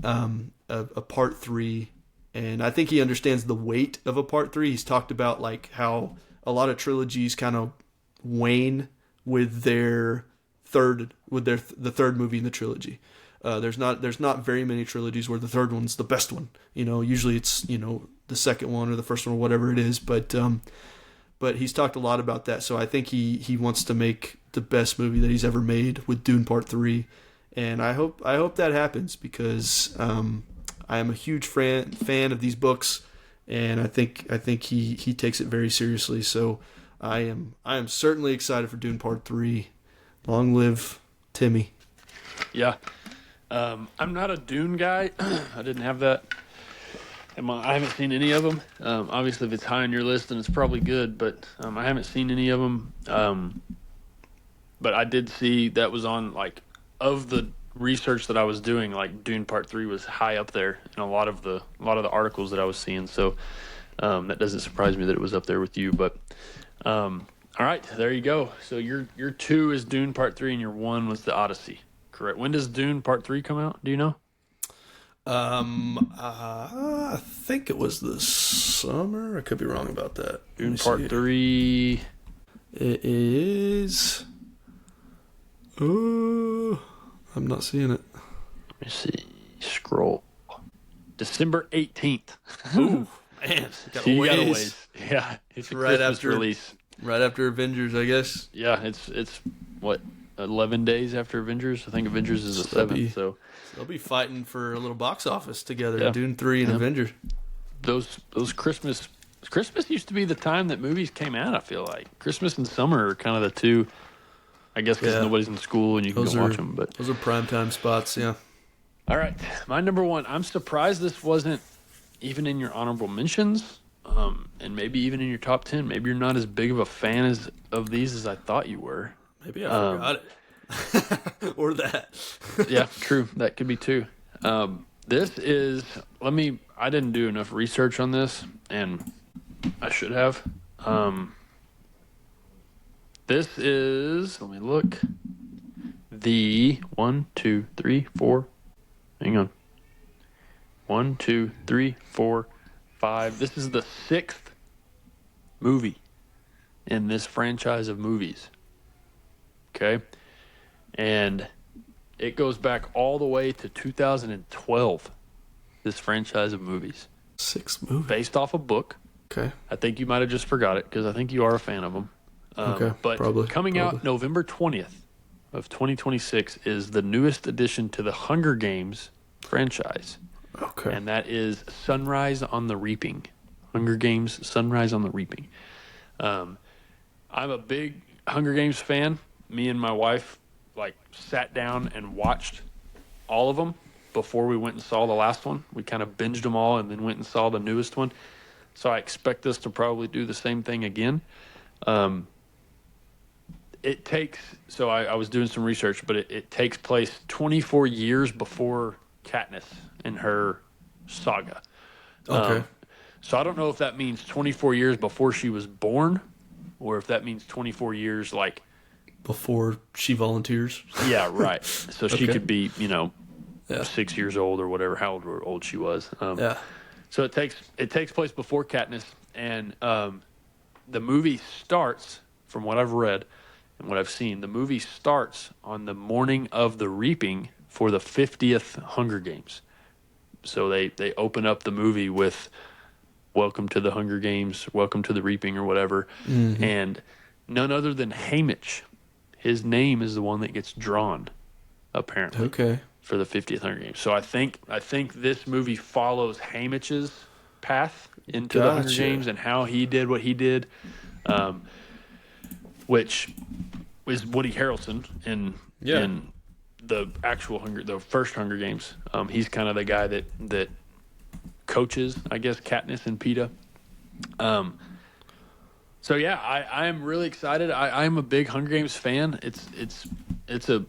a part 3, and I think he understands the weight of a part 3. He's talked about like how a lot of trilogies kind of wane with the third movie in the trilogy. There's not very many trilogies where the third one's the best one. Usually it's the second one or the first one or whatever it is. But he's talked a lot about that. So I think he wants to make the best movie that he's ever made with Dune Part 3, and I hope that happens because I am a huge fan of these books, and I think he takes it very seriously. So I am certainly excited for Dune Part 3. Long live Timmy. Yeah. I'm not a Dune guy. I didn't have that. I haven't seen any of them. Obviously, if it's high on your list, then it's probably good. But I haven't seen any of them. But I did see that was on of the research that I was doing. Like Dune Part 3 was high up there in a lot of the articles that I was seeing. So that doesn't surprise me that it was up there with you. But all right, there you go. So your 2 is Dune Part 3, and your 1 was the Odyssey. Correct. When does Dune Part 3 come out? Do you know? I think it was this summer. I could be wrong about that. Dune Part 3. It is. Oh, I'm not seeing it. Let me see. Scroll. December 18th. Ooh, man. Got a ways. Yeah. It's a right Christmas after release. Right after Avengers, I guess. Yeah, it's what, 11 days after Avengers? I think Avengers is the 7th. So they'll be fighting for a little box office together. Yeah. Dune 3 and Avengers. Those Christmas used to be the time that movies came out, I feel like. Christmas and summer are kind of the two, I guess, because nobody's in school and you can go watch them. But those are primetime spots, yeah. All right, my number 1. I'm surprised this wasn't even in your honorable mentions, and maybe even in your top 10. Maybe you're not as big of a fan of these as I thought you were. Maybe I forgot it. Or that. Yeah, true. That could be too. This is, I didn't do enough research on this, and I should have. This is, let me look, the 1, 2, 3, 4. Hang on. 1, 2, 3, 4, 5. This is the 6th movie in this franchise of movies. Okay? And it goes back all the way to 2012, this franchise of movies. 6 movies. Based off a book. Okay. I think you might have just forgot it because I think you are a fan of them. Okay, but coming out November 20th of 2026 is the newest addition to the Hunger Games franchise. Okay. And that is Sunrise on the Reaping. Hunger Games, Sunrise on the Reaping. I'm a big Hunger Games fan. Me and my wife sat down and watched all of them before we went and saw the last one. We kind of binged them all and then went and saw the newest one. So I expect us to probably do the same thing again. It takes, so I was doing some research, but it takes place 24 years before Katniss and her saga. Okay. So I don't know if that means 24 years before she was born or if that means 24 years before she volunteers. Yeah, right. So she could be, 6 years old or whatever, how old she was. Yeah. So it takes place before Katniss, and the movie starts, from what I've read and what I've seen, the movie starts on the morning of the reaping for the 50th Hunger Games. So they open up the movie with "Welcome to the Hunger Games," "Welcome to the Reaping," or whatever, and none other than Haymitch, his name is the one that gets drawn, apparently. Okay. For the 50th Hunger Games. So I think this movie follows Haymitch's path into the Hunger Games and how he did what he did, which is Woody Harrelson in the actual the first Hunger Games. He's kind of the guy that coaches, I guess, Katniss and Peeta. So yeah, I am really excited. I'm a big Hunger Games fan. It's a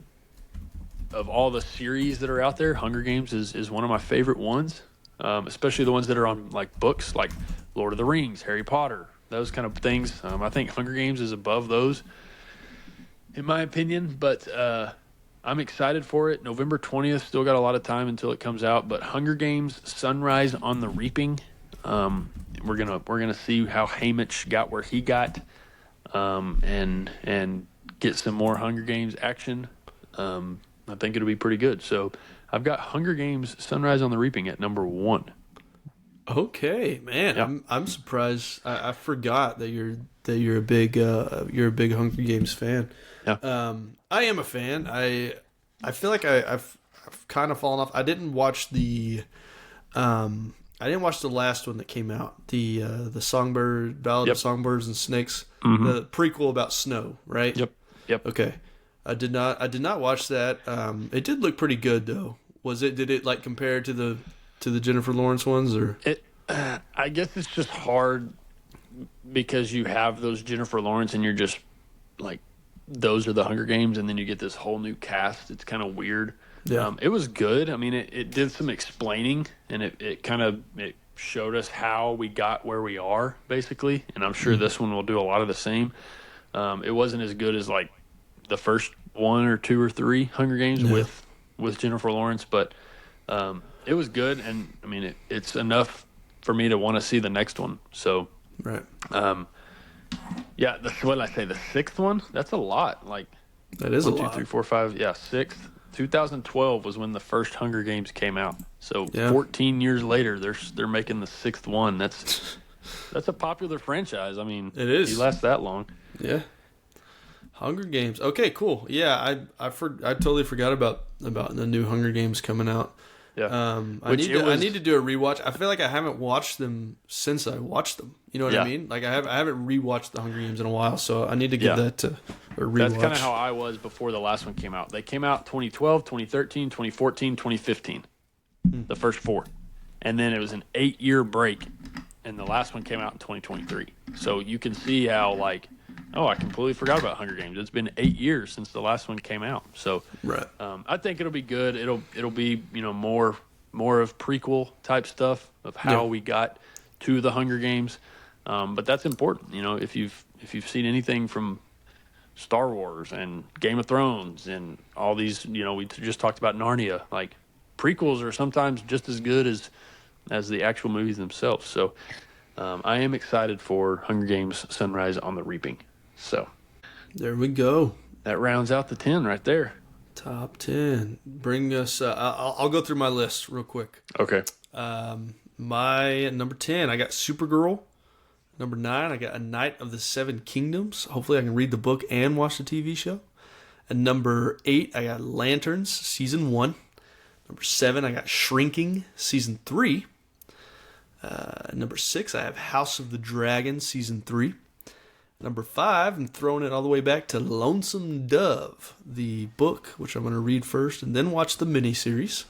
of all the series that are out there, Hunger Games is one of my favorite ones, especially the ones that are on books like Lord of the Rings, Harry Potter, those kind of things. I think Hunger Games is above those, in my opinion, but I'm excited for it. November 20th, still got a lot of time until it comes out, but Hunger Games Sunrise on the Reaping, we're gonna see how Haymitch got where he got, and get some more Hunger Games action. I think it'll be pretty good. So I've got Hunger Games Sunrise on the Reaping at number 1. Okay, man. Yeah. I'm surprised. I forgot that you're a big Hunger Games fan. Yeah. I am a fan. I feel like I've kind of fallen off. I didn't watch the last one that came out. The Songbird Ballad of Songbirds and Snakes. Mm-hmm. The prequel about snow, right? Yep. Okay. I did not watch that. It did look pretty good though. Did it compare to the Jennifer Lawrence ones, or? I guess it's just hard because you have those Jennifer Lawrence and you're just those are the Hunger Games, and then you get this whole new cast. It's kind of weird. Yeah. It was good. I mean, it did some explaining, and it showed us how we got where we are, basically. And I'm sure this one will do a lot of the same. It wasn't as good as the first 1 or 2 or 3 Hunger Games with Jennifer Lawrence, but it was good, and I mean it's enough for me to want to see the next one. So right. Yeah, what did I say? The 6th one? That's a lot. That is 1, a 2, lot. 3, 4, 5. Yeah, 6th. 2012 was when the first Hunger Games came out. So Yeah. 14 years later, they're making the 6th one. That's a popular franchise. I mean, It is. You last that long. Yeah. Hunger Games. Okay, cool. Yeah, I totally forgot about the new Hunger Games coming out. Yeah. I need to do a rewatch. I feel like I haven't watched them since I watched them. You know what I mean? I haven't rewatched the Hunger Games in a while, so I need to give that a rewatch. That's kind of how I was before the last one came out. They came out 2012, 2013, 2014, 2015. The first 4. And then it was an 8-year break, and the last one came out in 2023. So you can see how I completely forgot about Hunger Games. It's been 8 years since the last one came out. So Right. I think it'll be good. It'll be more of prequel type stuff of how we got to the Hunger Games. But that's important. If you've seen anything from Star Wars and Game of Thrones and all these, we just talked about Narnia. Like, prequels are sometimes just as good as the actual movies themselves. So I am excited for Hunger Games: Sunrise on the Reaping. So there we go. That rounds out the 10 right there. Top 10. Bring us. I'll go through my list real quick. Okay. My number 10, I got Supergirl. Number 9, I got A Knight of the Seven Kingdoms. Hopefully I can read the book and watch the TV show. And number 8, I got Lanterns, Season 1. Number 7, I got Shrinking, Season 3. Number 6, I have House of the Dragon, Season 3. Number 5, I'm throwing it all the way back to Lonesome Dove, the book, which I'm going to read first and then watch the miniseries.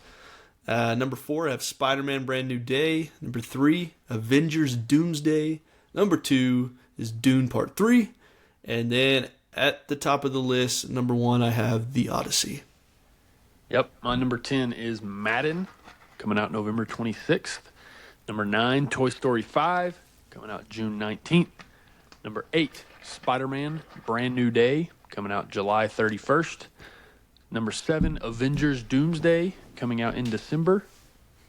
Number 4, I have Spider-Man Brand New Day. Number 3, Avengers Doomsday. Number 2 is Dune Part 3. And then at the top of the list, number 1, I have The Odyssey. Yep, my number 10 is Madden, coming out November 26th. Number 9, Toy Story 5, coming out June 19th. Number 8, Spider-Man Brand New Day, coming out July 31st. Number 7, Avengers Doomsday, coming out in December.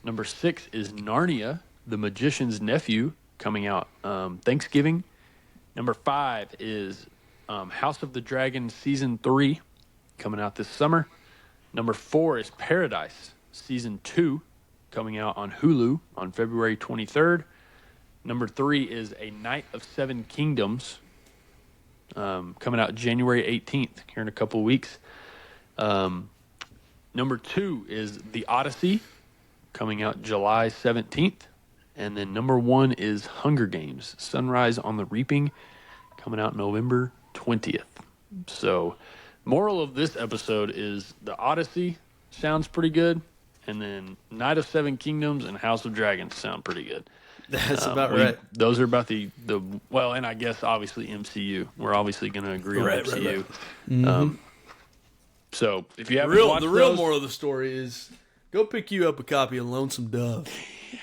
Number 6 is Narnia, The Magician's Nephew, coming out Thanksgiving. Number 5 is House of the Dragon Season 3, coming out this summer. Number 4 is Paradise Season 2, coming out on Hulu on February 23rd. Number 3 is A Knight of Seven Kingdoms, coming out January 18th, here in a couple weeks. Number 2 is The Odyssey, coming out July 17th. And then number 1 is Hunger Games: Sunrise on the Reaping, coming out November 20th. So, moral of this episode is The Odyssey sounds pretty good, and then Knight of Seven Kingdoms and House of Dragons sound pretty good. That's about right. Those are about the well, and I guess obviously MCU. We're obviously going to agree on MCU. Right. Mm-hmm. So if you haven't watched the real moral of the story is go pick you up a copy of Lonesome Dove.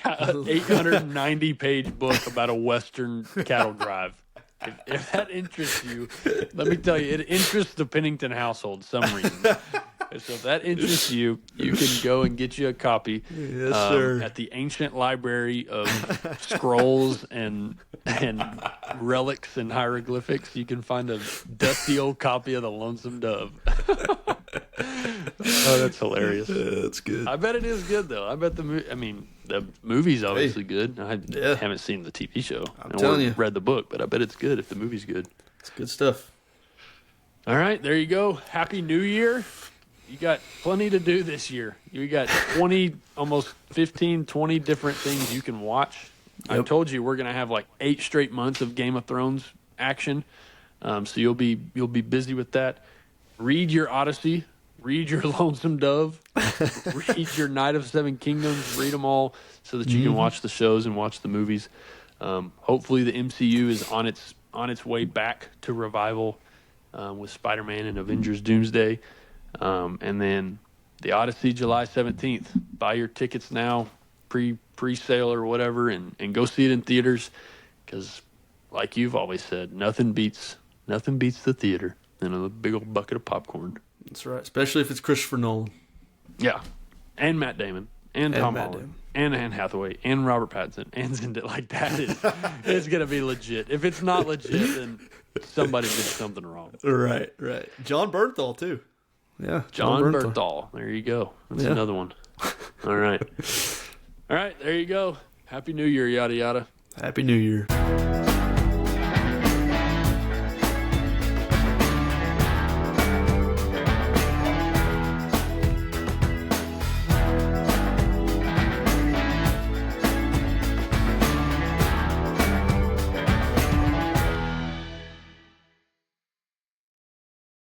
An 890-page book about a Western cattle drive. If that interests you, let me tell you, it interests the Pennington household some reason. So if that interests you, you can go and get you a copy. Yes, sir. At the ancient library of scrolls and relics and hieroglyphics. You can find a dusty old copy of the Lonesome Dove. Oh, that's hilarious. Yeah, that's good. I bet it is good though. I bet the movie's obviously good. I haven't seen the TV show. I'm telling you, read the book, but I bet it's good if the movie's good. It's good stuff. All right, there you go. Happy New Year. You got plenty to do this year. You got 20, almost 15, 20 different things you can watch. Yep. I told you we're going to have like 8 straight months of Game of Thrones action. So you'll be busy with that. Read your Odyssey. Read your Lonesome Dove. Read your Knight of Seven Kingdoms. Read them all so that you can watch the shows and watch the movies. Hopefully the MCU is on its way back to revival with Spider-Man and Avengers Doomsday. And then the Odyssey, July 17th. Buy your tickets now, pre-sale or whatever, and go see it in theaters. Because, like you've always said, nothing beats the theater than a big old bucket of popcorn. That's right, especially if it's Christopher Nolan. Yeah, and Matt Damon, and Tom Holland, and Anne Hathaway, and Robert Pattinson, and Zendaya. Like that is gonna be legit. If it's not legit, then somebody did something wrong. Right. John Bernthal too. Yeah, John Bernthal. There you go. That's another one. All right. There you go. Happy New Year, yada yada. Happy New Year.